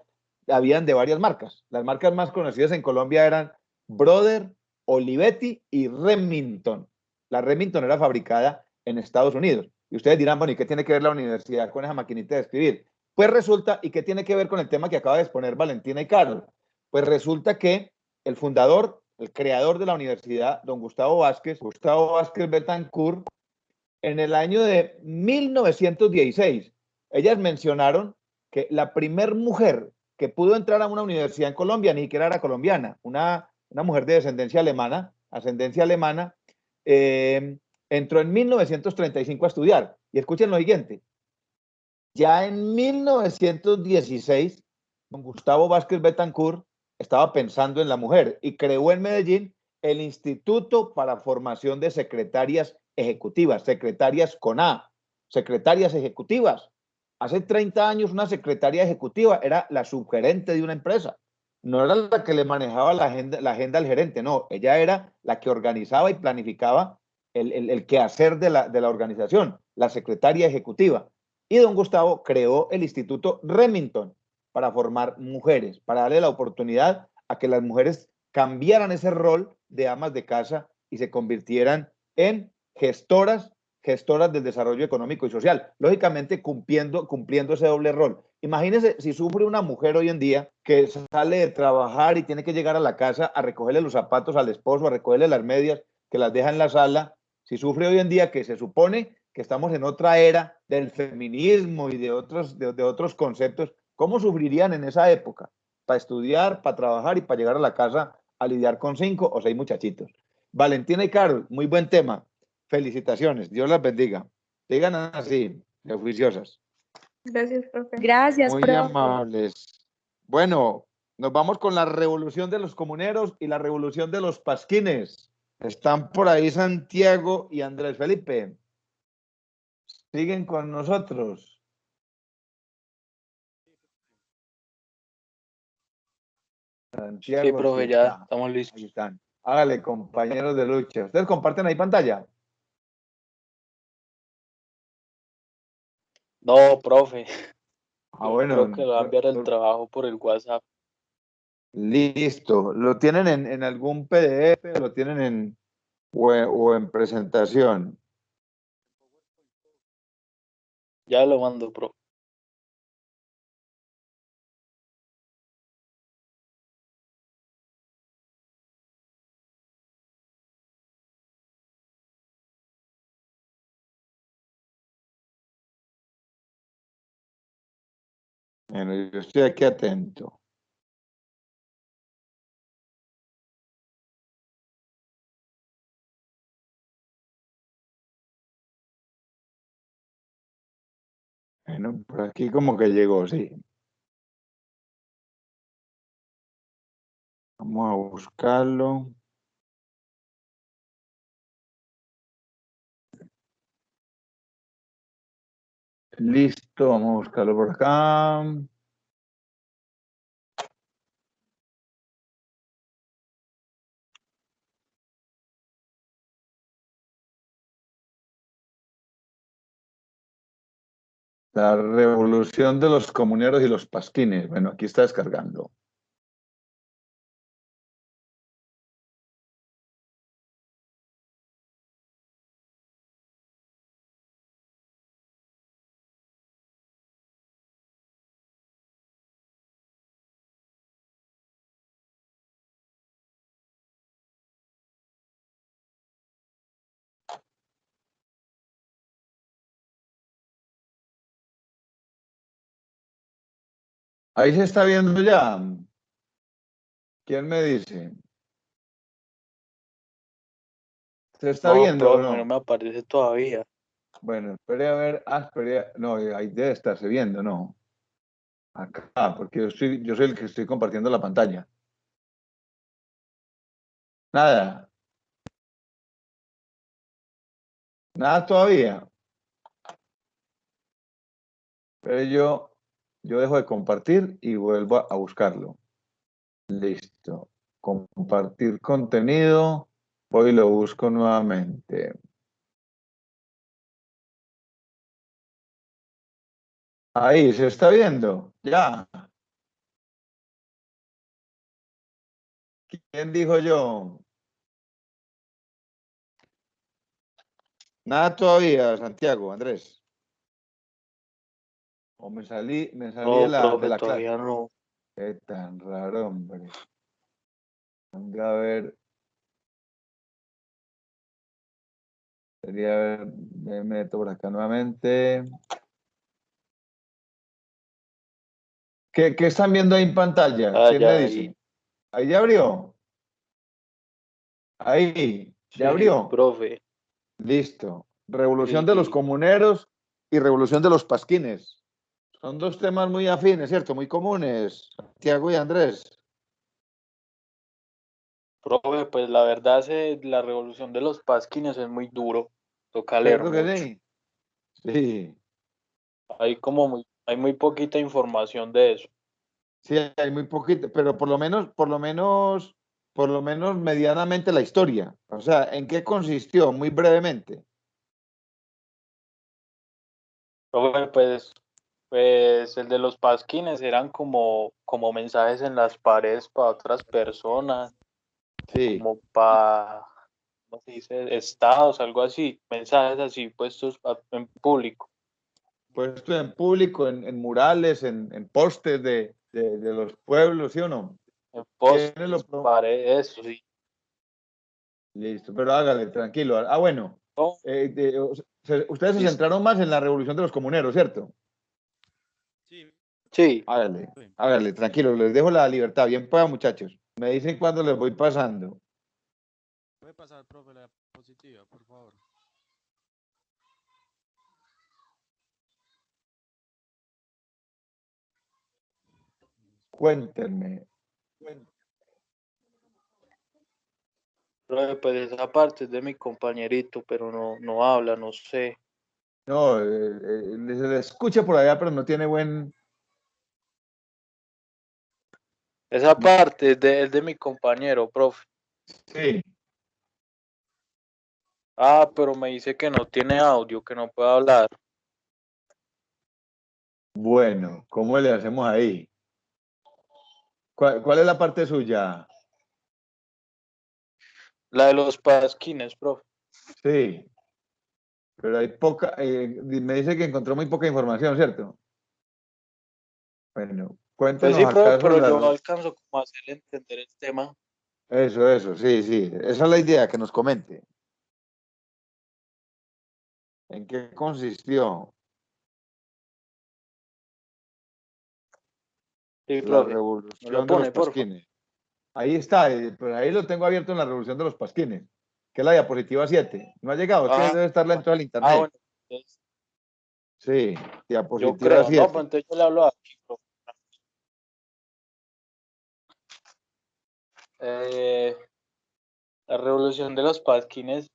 habían de varias marcas. Las marcas más conocidas en Colombia eran Brother, Olivetti y Remington. La Remington era fabricada en Estados Unidos. Y ustedes dirán, bueno, ¿y qué tiene que ver la universidad con esa maquinita de escribir? Pues resulta, ¿y qué tiene que ver con el tema que acaba de exponer Valentina y Carlos? Pues resulta que el fundador, el creador de la universidad, don Gustavo Vázquez Betancourt, en el año de 1916, ellas mencionaron que la primer mujer que pudo entrar a una universidad en Colombia, ni siquiera era colombiana, una mujer de ascendencia alemana, entró en 1935 a estudiar. Y escuchen lo siguiente, ya en 1916, don Gustavo Vázquez Betancourt estaba pensando en la mujer y creó en Medellín el Instituto para Formación de Secretarias Ejecutivas, secretarias con A, secretarias ejecutivas. Hace 30 años una secretaria ejecutiva era la subgerente de una empresa. No era la que le manejaba la agenda al gerente, no, ella era la que organizaba y planificaba el quehacer de la organización, la secretaria ejecutiva. Y don Gustavo creó el Instituto Remington para formar mujeres, para darle la oportunidad a que las mujeres cambiaran ese rol de amas de casa y se convirtieran en gestoras del desarrollo económico y social, lógicamente cumpliendo ese doble rol. Imagínense si sufre una mujer hoy en día que sale de trabajar y tiene que llegar a la casa a recogerle los zapatos al esposo, a recogerle las medias que las deja en la sala, si sufre hoy en día que se supone que estamos en otra era del feminismo y de otros conceptos, ¿cómo sufrirían en esa época? Para estudiar, para trabajar y para llegar a la casa a lidiar con 5 o 6 muchachitos. Valentina y Carol, muy buen tema. Felicitaciones, Dios las bendiga. Sigan así, de juiciosas. Gracias, profe. Gracias, Muy profe. amables. Bueno, nos vamos con la revolución de los comuneros y la revolución de los pasquines. Están por ahí Santiago y Andrés Felipe. ¿Siguen con nosotros? Santiago, Sí, profe, sí ya está. estamos Ahí listos. están. Hágale, compañeros de lucha. ¿Ustedes comparten ahí pantalla? No, profe, Bueno, creo que le va a enviar el trabajo por el WhatsApp. listo. ¿Lo tienen en algún PDF o lo tienen o en presentación? Ya lo mando, profe. Bueno, yo estoy aquí atento. Bueno, por aquí como que llegó, sí. Vamos a buscarlo. Listo, vamos a buscarlo por acá. La revolución de los comuneros y los pasquines. Bueno, aquí está descargando. Ahí se está viendo ya. ¿Quién me dice? ¿Se está No, viendo o profe, no no? me aparece todavía. Bueno, esperé a ver. Esperé. No, ahí debe estarse viendo, ¿no? Acá, porque yo soy el que estoy compartiendo la pantalla. Nada. Nada todavía. Pero yo dejo de compartir y vuelvo a buscarlo. Listo. Compartir contenido. Voy y lo busco nuevamente. Ahí, ¿se está viendo? Ya. ¿Quién dijo yo? Nada todavía, Santiago, Andrés. O me salí de No, la profe, clase. todavía no. Qué tan raro, hombre. Venga, a ver. Sería, a ver, me meto por acá nuevamente. ¿Qué están viendo ahí en pantalla? Ah, ¿Quién me ya, dice? ahí. Ahí ya abrió. Ahí, ya Sí, abrió. profe. Listo. Revolución de los Sí, comuneros y revolución de los pasquines. Son dos temas muy afines, ¿cierto? Muy comunes, Santiago y Andrés. profe, pues la verdad, la revolución de los pasquines es muy duro. Toca leer ¿Cierto que mucho. sí? Sí. Hay muy poquita información de eso. Sí, hay muy poquito, pero por lo menos medianamente la historia. O sea, ¿en qué consistió? Muy brevemente. Profe, pues el de los pasquines eran como mensajes en las paredes para otras personas, Sí. como para, ¿cómo se dice? Estados, algo así, mensajes así puestos en público. Puesto en público, en murales, en postes de los pueblos, ¿sí o no? En ¿Quiénes postes, paredes, eso sí. Listo, pero hágale, tranquilo. Ah, bueno. No, Ustedes se listo. centraron más en la revolución de los comuneros, ¿cierto? Sí, Hágale, tranquilo, les dejo la libertad. Bien, pues, muchachos. Me dicen cuándo les voy pasando. ¿Puede pasar, profe, la diapositiva, por favor? Cuéntenme. profe, pues esa parte es de mi compañerito, pero no habla, no sé. No, se le escucha por allá, pero no tiene buen... Esa parte es de mi compañero, profe. Sí. Ah, pero me dice que no tiene audio, que no puede hablar. Bueno, ¿cómo le hacemos ahí? ¿Cuál es la parte suya? La de los pasquines, profe. Sí, pero hay poca... me dice que encontró muy poca información, ¿cierto? Bueno, Pues cuéntenos sí, profe, acaso pero la... yo alcanzo como a hacerle entender el tema. Eso, sí, sí. Esa es la idea, que nos comente. ¿En qué consistió? Sí, La profe. ¿Me lo revolución de los pone, por favor? pasquines. Ahí está, pues ahí lo tengo abierto en la revolución de los pasquines, que es la diapositiva 7. ¿No ha llegado? Es que debe estar la entrada al internet. Bueno. Entonces, Sí, yo diapositiva creo, 7. no, pues entonces yo le hablo aquí, profe. La revolución de los pasquines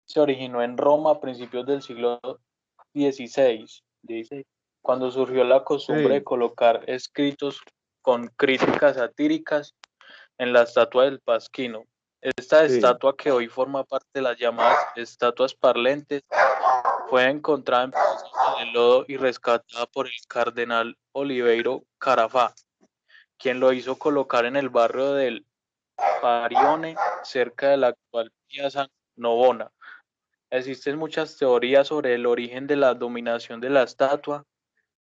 se originó en Roma a principios del siglo XVI, cuando surgió la costumbre de colocar escritos con críticas satíricas en la estatua del Pasquino. Esta estatua, que hoy forma parte de las llamadas estatuas parlentes, fue encontrada en pedazos en el lodo y rescatada por el cardenal Oliveiro Carafá, quien lo hizo colocar en el barrio del Parione, cerca de la actual Piazza Navona. Existen muchas teorías sobre el origen de la dominación de la estatua,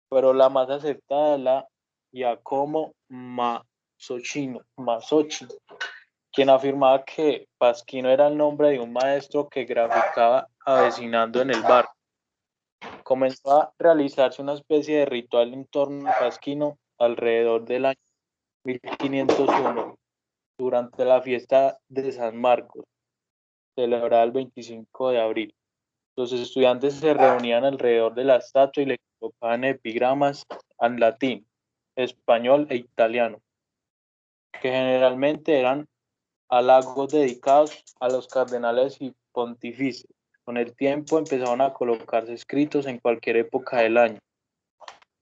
pero la más aceptada es la Giacomo Mazzocchi, quien afirmaba que Pasquino era el nombre de un maestro que graficaba avecinando en el barrio. Comenzó a realizarse una especie de ritual en torno al Pasquino alrededor del año 1501, durante la fiesta de San Marcos, celebrada el 25 de abril. Los estudiantes se reunían alrededor de la estatua y le colocaban epigramas en latín, español e italiano, que generalmente eran halagos dedicados a los cardenales y pontífices. Con el tiempo empezaron a colocarse escritos en cualquier época del año,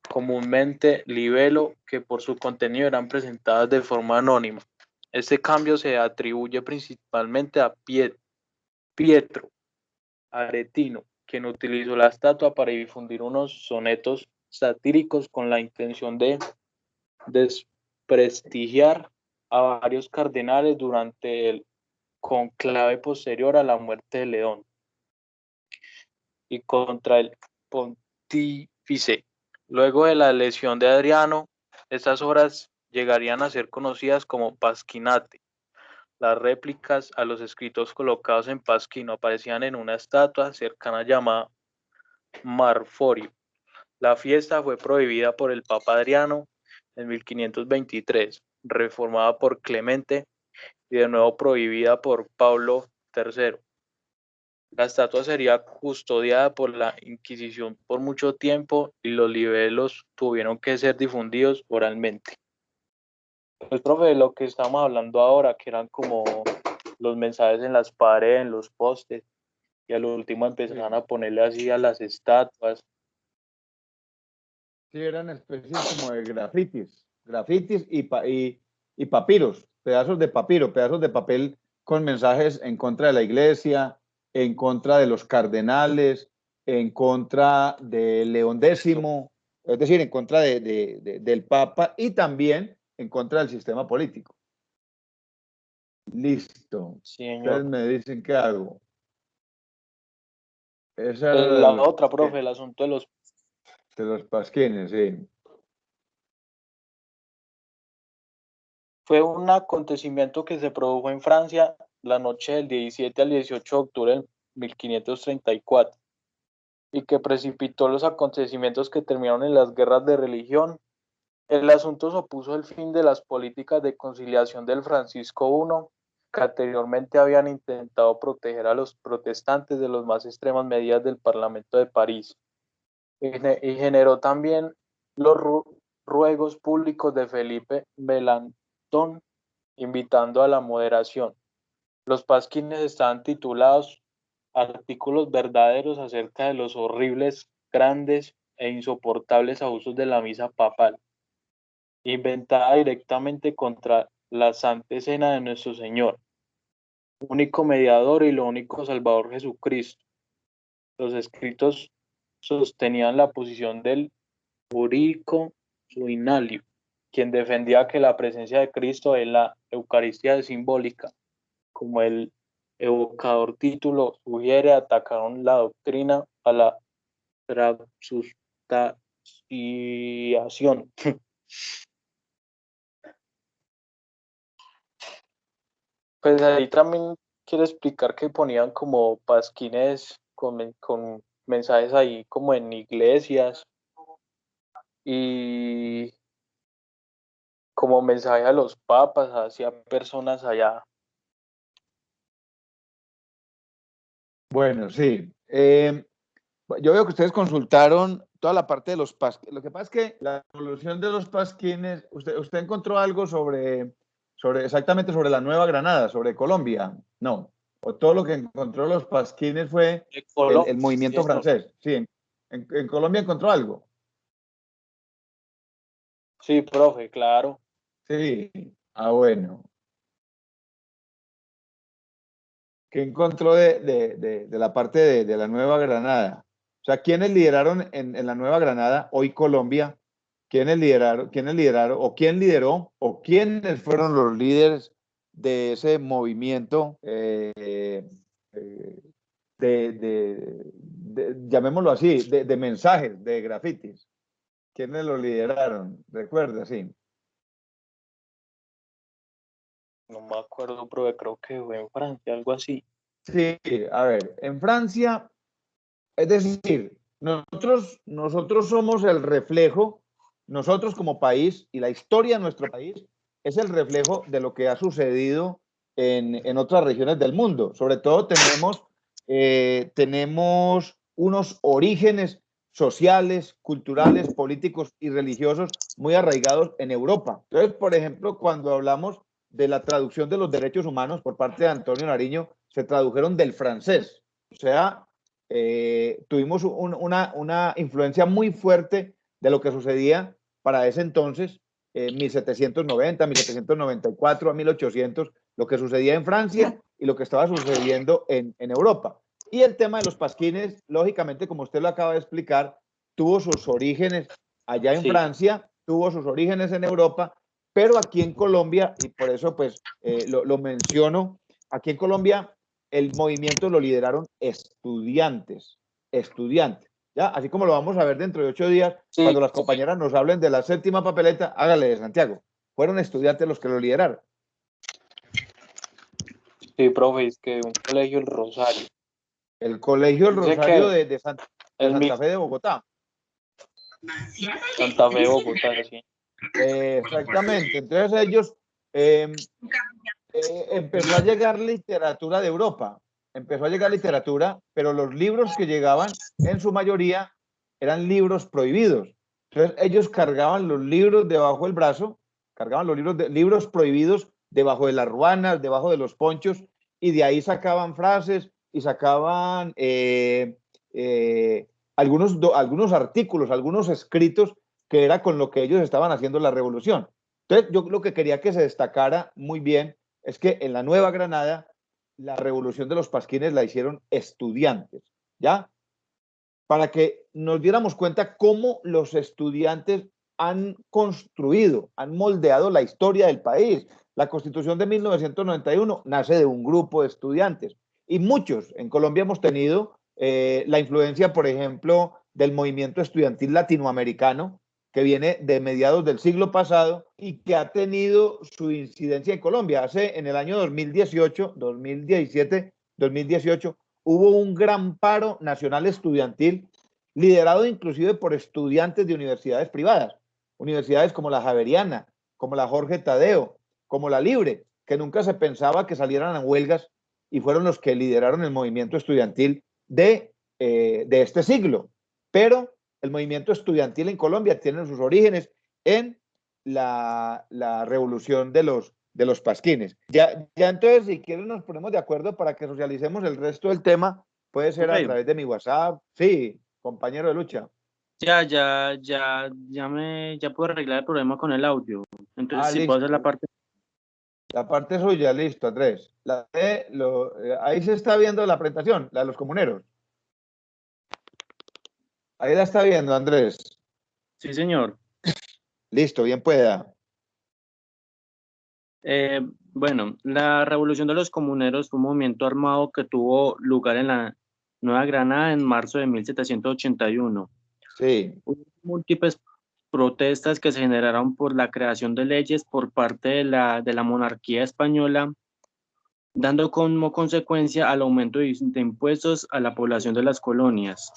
comúnmente libelo, que por su contenido eran presentadas de forma anónima. Este cambio se atribuye principalmente a Pietro Aretino, quien utilizó la estatua para difundir unos sonetos satíricos con la intención de desprestigiar a varios cardenales durante el conclave posterior a la muerte de León y contra el pontífice. Luego de la elección de Adriano, estas obras llegarían a ser conocidas como Pasquinate. Las réplicas a los escritos colocados en Pasquino aparecían en una estatua cercana llamada Marforio. La fiesta fue prohibida por el Papa Adriano en 1523, reformada por Clemente y de nuevo prohibida por Pablo III. La estatua sería custodiada por la Inquisición por mucho tiempo y los libelos tuvieron que ser difundidos oralmente. Pues, profe, de lo que estamos hablando ahora, que eran como los mensajes en las paredes, en los postes, y al último empezaron a ponerle así a las estatuas. Sí, eran especies como de grafitis y papiros, pedazos de papiro, pedazos de papel con mensajes en contra de la iglesia, en contra de los cardenales, en contra de León X, es decir, en contra del Papa y también en contra del sistema político. Listo. Ustedes me dicen qué hago. Esa era La otra, profe, el asunto de los pasquines, sí. Fue un acontecimiento que se produjo en Francia la noche del 17 al 18 de octubre de 1534 y que precipitó los acontecimientos que terminaron en las guerras de religión. El asunto supuso el fin de las políticas de conciliación del Francisco I, que anteriormente habían intentado proteger a los protestantes de las más extremas medidas del Parlamento de París, y generó también los ruegos públicos de Felipe Melanchthon invitando a la moderación. Los pasquines estaban titulados Artículos verdaderos acerca de los horribles, grandes e insoportables abusos de la misa papal, inventada directamente contra la Santa Cena de nuestro Señor, único mediador y lo único Salvador Jesucristo. Los escritos sostenían la posición del jurídico Suinalio, quien defendía que la presencia de Cristo en la Eucaristía es simbólica. Como el evocador título sugiere, atacaron la doctrina a la transubstanciación. Pues ahí también quiero explicar que ponían como pasquines con mensajes ahí como en iglesias y como mensaje a los papas, hacia personas allá. Bueno, sí. Yo veo que ustedes consultaron toda la parte de los pasquines. Lo que pasa es que la evolución de los pasquines, usted encontró algo exactamente sobre la Nueva Granada, sobre Colombia. No. O todo lo que encontró los pasquines fue el movimiento francés. Sí, en Colombia encontró algo. Sí, profe, claro. Sí. Bueno. ¿Qué encontró de la parte de la Nueva Granada? O sea, ¿quiénes lideraron en la Nueva Granada, hoy Colombia? ¿Quiénes lideraron, o quién lideró, o quiénes fueron los líderes de ese movimiento llamémoslo así, de mensajes, de grafitis? ¿Quiénes lo lideraron? Recuerda, sí. No me acuerdo, profe, creo que fue en Francia, algo así. Sí, a ver, en Francia, es decir, nosotros somos el reflejo, nosotros como país, y la historia de nuestro país es el reflejo de lo que ha sucedido en otras regiones del mundo. Sobre todo tenemos unos orígenes sociales, culturales, políticos y religiosos muy arraigados en Europa. Entonces, por ejemplo, cuando hablamos de la traducción de los derechos humanos por parte de Antonio Nariño, se tradujeron del francés. O sea, tuvimos una influencia muy fuerte de lo que sucedía para ese entonces, 1790, 1794 a 1800, lo que sucedía en Francia y lo que estaba sucediendo en Europa. Y el tema de los pasquines, lógicamente, como usted lo acaba de explicar, tuvo sus orígenes allá en Francia, tuvo sus orígenes en Europa, pero aquí en Colombia, y por eso pues lo menciono, aquí en Colombia el movimiento lo lideraron estudiantes, ¿ya? Así como lo vamos a ver dentro de 8 días, cuando las compañeras nos hablen de la séptima papeleta, hágale de Santiago. Fueron estudiantes los que lo lideraron. Sí, profe, es que un colegio El Rosario. El colegio El Rosario de Santa Fe de Bogotá. Santa Fe de Bogotá, sí. Exactamente. Entonces ellos empezó a llegar literatura de Europa. Empezó a llegar literatura, pero los libros que llegaban, en su mayoría, eran libros prohibidos. Entonces ellos cargaban los libros debajo del brazo, cargaban los libros prohibidos debajo de las ruanas, debajo de los ponchos, y de ahí sacaban frases y sacaban algunos artículos, algunos escritos, que era con lo que ellos estaban haciendo la revolución. Entonces yo lo que quería que se destacara muy bien es que en la Nueva Granada la revolución de los pasquines la hicieron estudiantes, ¿ya? Para que nos diéramos cuenta cómo los estudiantes han construido, han moldeado la historia del país. La Constitución de 1991 nace de un grupo de estudiantes y muchos en Colombia hemos tenido la influencia, por ejemplo, del movimiento estudiantil latinoamericano, que viene de mediados del siglo pasado y que ha tenido su incidencia en Colombia. En el año 2018, 2017, 2018, hubo un gran paro nacional estudiantil liderado inclusive por estudiantes de universidades privadas, universidades como la Javeriana, como la Jorge Tadeo, como la Libre, que nunca se pensaba que salieran a huelgas y fueron los que lideraron el movimiento estudiantil de este siglo. Pero el movimiento estudiantil en Colombia tiene sus orígenes en la revolución de los pasquines. Ya entonces, si quieren, nos ponemos de acuerdo para que socialicemos el resto del tema. Puede ser a través de mi WhatsApp. Sí, compañero de lucha. Ya puedo arreglar el problema con el audio. Entonces, si puedo hacer la parte. La parte suya, listo, Andrés. Ahí se está viendo la presentación, la de los comuneros. Ahí la está viendo, Andrés. Sí, señor. Listo, bien pueda. Bueno, la Revolución de los Comuneros fue un movimiento armado que tuvo lugar en la Nueva Granada en marzo de 1781. Sí. Hubo múltiples protestas que se generaron por la creación de leyes por parte de la monarquía española, dando como consecuencia al aumento de impuestos a la población de las colonias.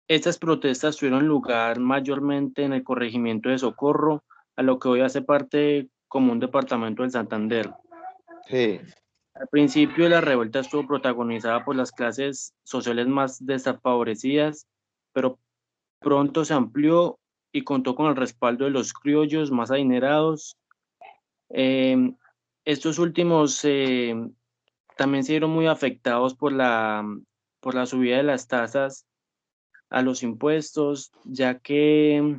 Estas protestas tuvieron lugar mayormente en el corregimiento de Socorro, a lo que hoy hace parte como un departamento del Santander. Sí. Al principio la revuelta estuvo protagonizada por las clases sociales más desfavorecidas, pero pronto se amplió y contó con el respaldo de los criollos más adinerados. Estos últimos también se vieron muy afectados por la subida de las tasas a los impuestos, ya que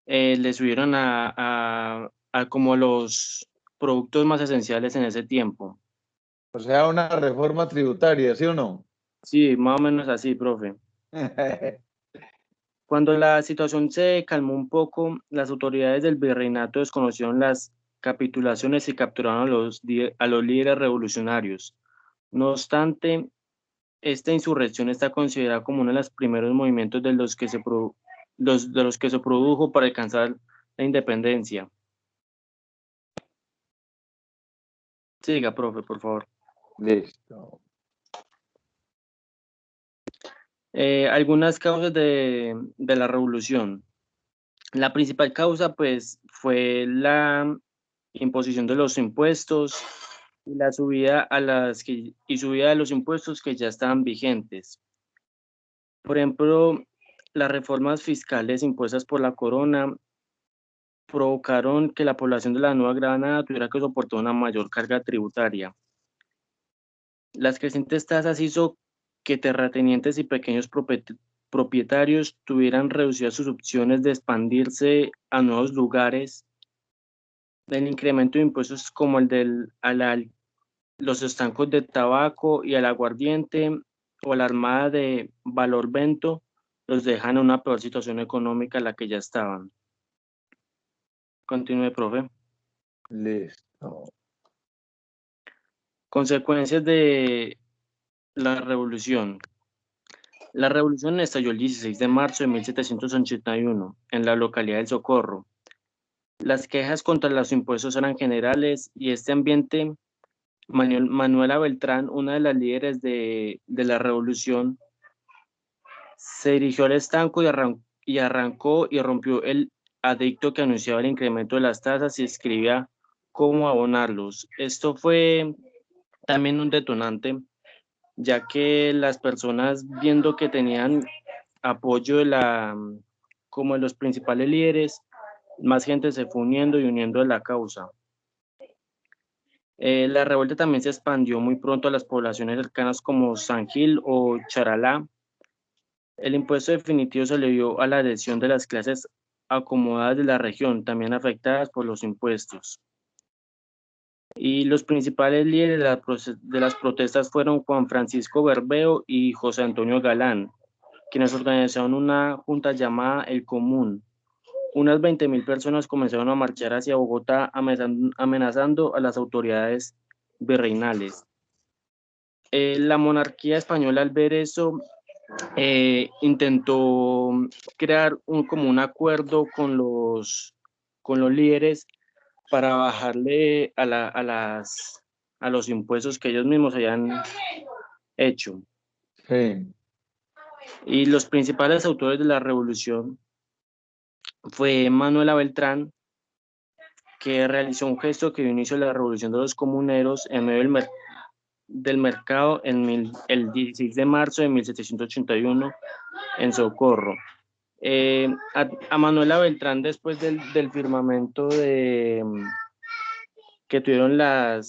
le subieron a como los productos más esenciales en ese tiempo. O sea, una reforma tributaria, ¿sí o no? Sí, más o menos así, profe. Cuando la situación se calmó un poco, las autoridades del virreinato desconocieron las capitulaciones y capturaron a los líderes revolucionarios. No obstante, esta insurrección está considerada como uno de los primeros movimientos de los que se produjo para alcanzar la independencia. Siga, profe, por favor. Listo. Algunas causas de la revolución. La principal causa, pues, fue la imposición de los impuestos y la subida de los impuestos que ya estaban vigentes. Por ejemplo, las reformas fiscales impuestas por la corona provocaron que la población de la Nueva Granada tuviera que soportar una mayor carga tributaria. Las crecientes tasas hizo que terratenientes y pequeños propietarios tuvieran reducidas sus opciones de expandirse a nuevos lugares. El incremento de impuestos como el los estancos de tabaco y al aguardiente o la armada de Valorvento los dejan en una peor situación económica en la que ya estaban. Continúe, profe. Listo. Consecuencias de la revolución. La revolución estalló el 16 de marzo de 1781 en la localidad del Socorro. Las quejas contra los impuestos eran generales y este ambiente, Manuela Beltrán, una de las líderes de la revolución, se dirigió al estanco y arrancó y rompió el edicto que anunciaba el incremento de las tasas y escribía cómo abonarlos. Esto fue también un detonante, ya que las personas, viendo que tenían apoyo como de los principales líderes, más gente se fue uniendo y uniendo a la causa. La revuelta también se expandió muy pronto a las poblaciones cercanas como San Gil o Charalá. El impuesto definitivo se le dio a la adhesión de las clases acomodadas de la región, también afectadas por los impuestos. Y los principales líderes de las protestas fueron Juan Francisco Berbeo y José Antonio Galán, quienes organizaron una junta llamada El Común. Unas 20.000 personas comenzaron a marchar hacia Bogotá amenazando a las autoridades virreinales. La monarquía española, al ver eso, intentó crear como un acuerdo con los líderes para bajarle a los impuestos que ellos mismos habían hecho. Sí. Y los principales autores de la revolución fue Manuela Beltrán, que realizó un gesto que dio inicio a la revolución de los comuneros en medio del mercado el 16 de marzo de 1781 en Socorro. A Manuela Beltrán, después del firmamento que tuvieron la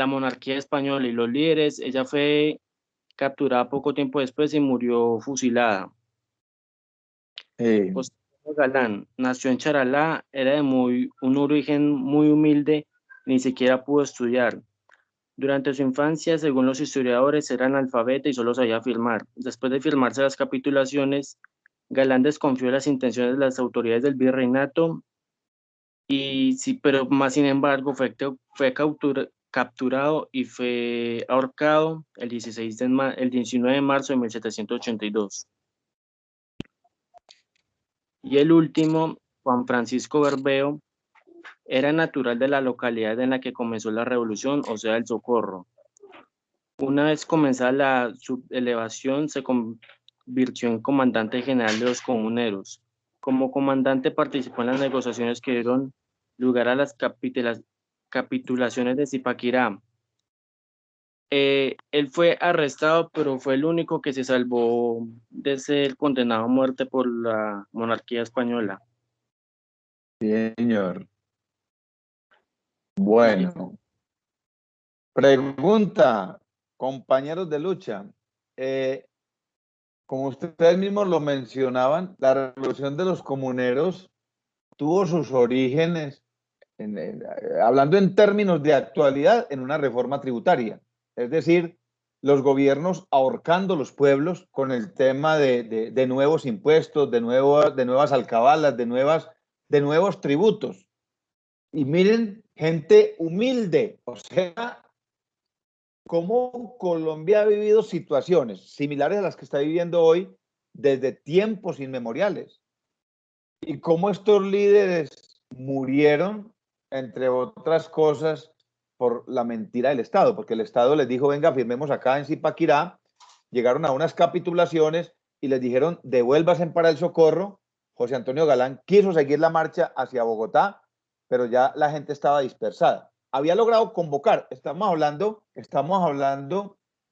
monarquía española y los líderes, ella fue capturada poco tiempo después y murió fusilada. José Galán nació en Charalá, era de un origen muy humilde, ni siquiera pudo estudiar. Durante su infancia, según los historiadores, era analfabeta y solo sabía firmar. Después de firmarse las capitulaciones, Galán desconfió de las intenciones de las autoridades del virreinato, pero más sin embargo fue capturado y fue ahorcado el 19 de marzo de 1782. Y el último, Juan Francisco Berbeo, era natural de la localidad en la que comenzó la revolución, o sea, el Socorro. Una vez comenzada la sublevación, se convirtió en comandante general de los comuneros. Como comandante participó en las negociaciones que dieron lugar a las capitulaciones de Zipaquirá. Él fue arrestado, pero fue el único que se salvó de ser condenado a muerte por la monarquía española. Señor. Bueno. Pregunta, compañeros de lucha. Como ustedes mismos lo mencionaban, la revolución de los comuneros tuvo sus orígenes, hablando en términos de actualidad, en una reforma tributaria. Es decir, los gobiernos ahorcando los pueblos con el tema de nuevos impuestos, de nuevas alcabalas, de nuevos tributos. Y miren, gente humilde, o sea, cómo Colombia ha vivido situaciones similares a las que está viviendo hoy desde tiempos inmemoriales. Y cómo estos líderes murieron, entre otras cosas, por la mentira del Estado, porque el Estado les dijo, venga, firmemos acá en Zipaquirá, llegaron a unas capitulaciones y les dijeron, devuélvanse para el Socorro. José Antonio Galán quiso seguir la marcha hacia Bogotá, pero ya la gente estaba dispersada. Había logrado convocar, estamos hablando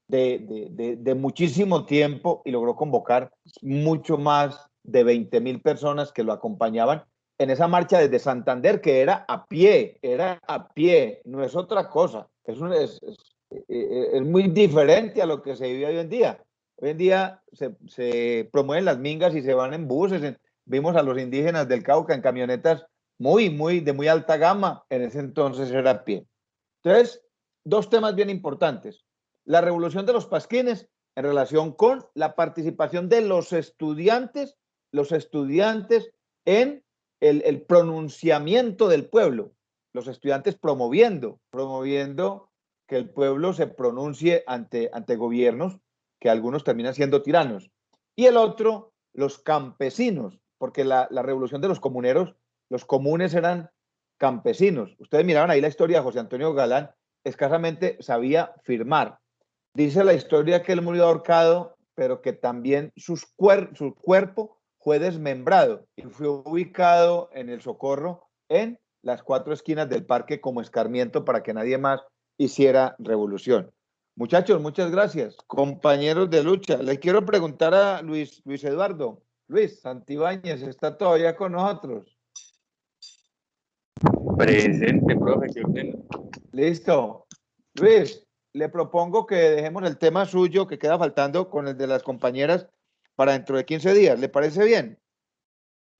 de muchísimo tiempo, y logró convocar mucho más de 20.000 personas que lo acompañaban en esa marcha desde Santander, que era a pie, no es otra cosa. Es muy diferente a lo que se vive hoy en día. Hoy en día se promueven las mingas y se van en buses. Vimos a los indígenas del Cauca en camionetas de muy alta gama. En ese entonces era a pie. Entonces, dos temas bien importantes. La revolución de los pasquines en relación con la participación de los estudiantes en el pronunciamiento del pueblo, los estudiantes promoviendo que el pueblo se pronuncie ante gobiernos que algunos terminan siendo tiranos. Y el otro, los campesinos, porque la revolución de los comuneros, los comunes eran campesinos. Ustedes miraban ahí la historia de José Antonio Galán, escasamente sabía firmar. Dice la historia que él murió ahorcado, pero que también su cuerpo fue desmembrado y fue ubicado en el Socorro, en las 4 esquinas del parque, como escarmiento para que nadie más hiciera revolución. Muchachos, muchas gracias. Compañeros de lucha, les quiero preguntar a Luis Eduardo. Luis Santibáñez, ¿está todavía con nosotros? Presente, profe. Listo. Luis, le propongo que dejemos el tema suyo que queda faltando con el de las compañeras para dentro de 15 días. ¿Le parece bien?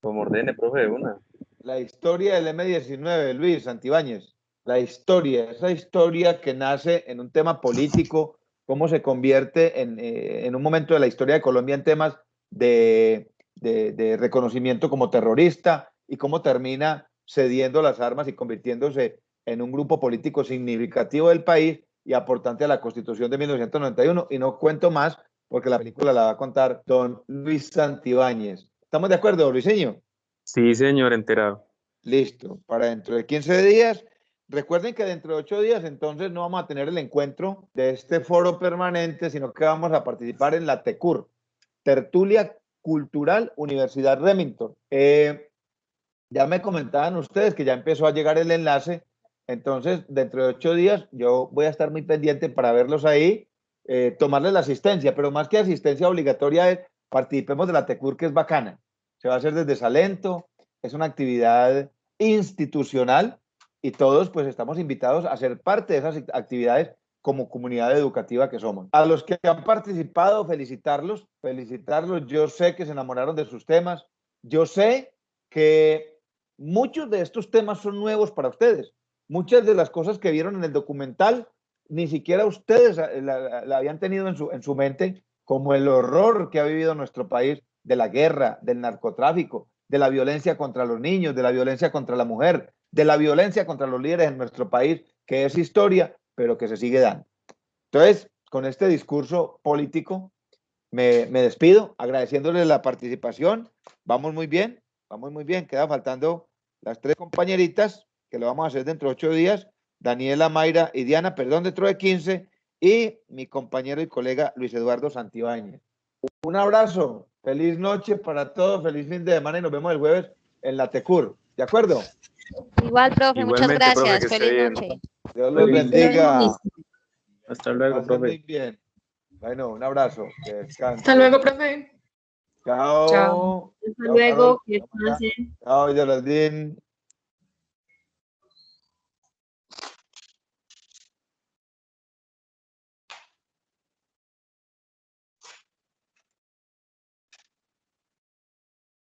Como ordene, profe, de una. La historia del M-19, Luis Santibáñez. Esa historia que nace en un tema político, cómo se convierte en un momento de la historia de Colombia en temas de reconocimiento como terrorista, y cómo termina cediendo las armas y convirtiéndose en un grupo político significativo del país y aportante a la Constitución de 1991. Y no cuento más, porque la película la va a contar don Luis Santibáñez. ¿Estamos de acuerdo, Luiseño? Sí, señor, enterado. Listo, para dentro de 15 días. Recuerden que dentro de 8 días entonces no vamos a tener el encuentro de este foro permanente, sino que vamos a participar en la TECUR, Tertulia Cultural Universidad Remington. Ya me comentaban ustedes que ya empezó a llegar el enlace, entonces dentro de 8 días yo voy a estar muy pendiente para verlos ahí, tomarles la asistencia, pero más que asistencia obligatoria es participemos de la TECUR, que es bacana. Se va a hacer desde Salento, es una actividad institucional y todos pues estamos invitados a ser parte de esas actividades como comunidad educativa que somos. A los que han participado, felicitarlos. Yo sé que se enamoraron de sus temas, yo sé que muchos de estos temas son nuevos para ustedes. Muchas de las cosas que vieron en el documental ni siquiera ustedes la habían tenido en su mente, como el horror que ha vivido nuestro país de la guerra, del narcotráfico, de la violencia contra los niños, de la violencia contra la mujer, de la violencia contra los líderes en nuestro país, que es historia, pero que se sigue dando. Entonces, con este discurso político, me despido, agradeciéndoles la participación. Vamos muy bien. Quedan faltando las 3 compañeritas, que lo vamos a hacer dentro de 8 días. Daniela, Mayra y Diana, perdón, dentro de 15. y mi compañero y colega Luis Eduardo Santibáñez. Un abrazo, feliz noche para todos, feliz fin de semana y nos vemos el jueves en la TECUR, ¿de acuerdo? Igual, profe, muchas Igualmente, profe, gracias. que esté Feliz bien. noche. Dios los bendiga. Hasta luego, Pasen profe. muy bien. Bueno, un abrazo, que descansen. Hasta luego, profe. Chao. Chao. Hasta Chao, luego, Carol. que descansen. Chao, Geraldine.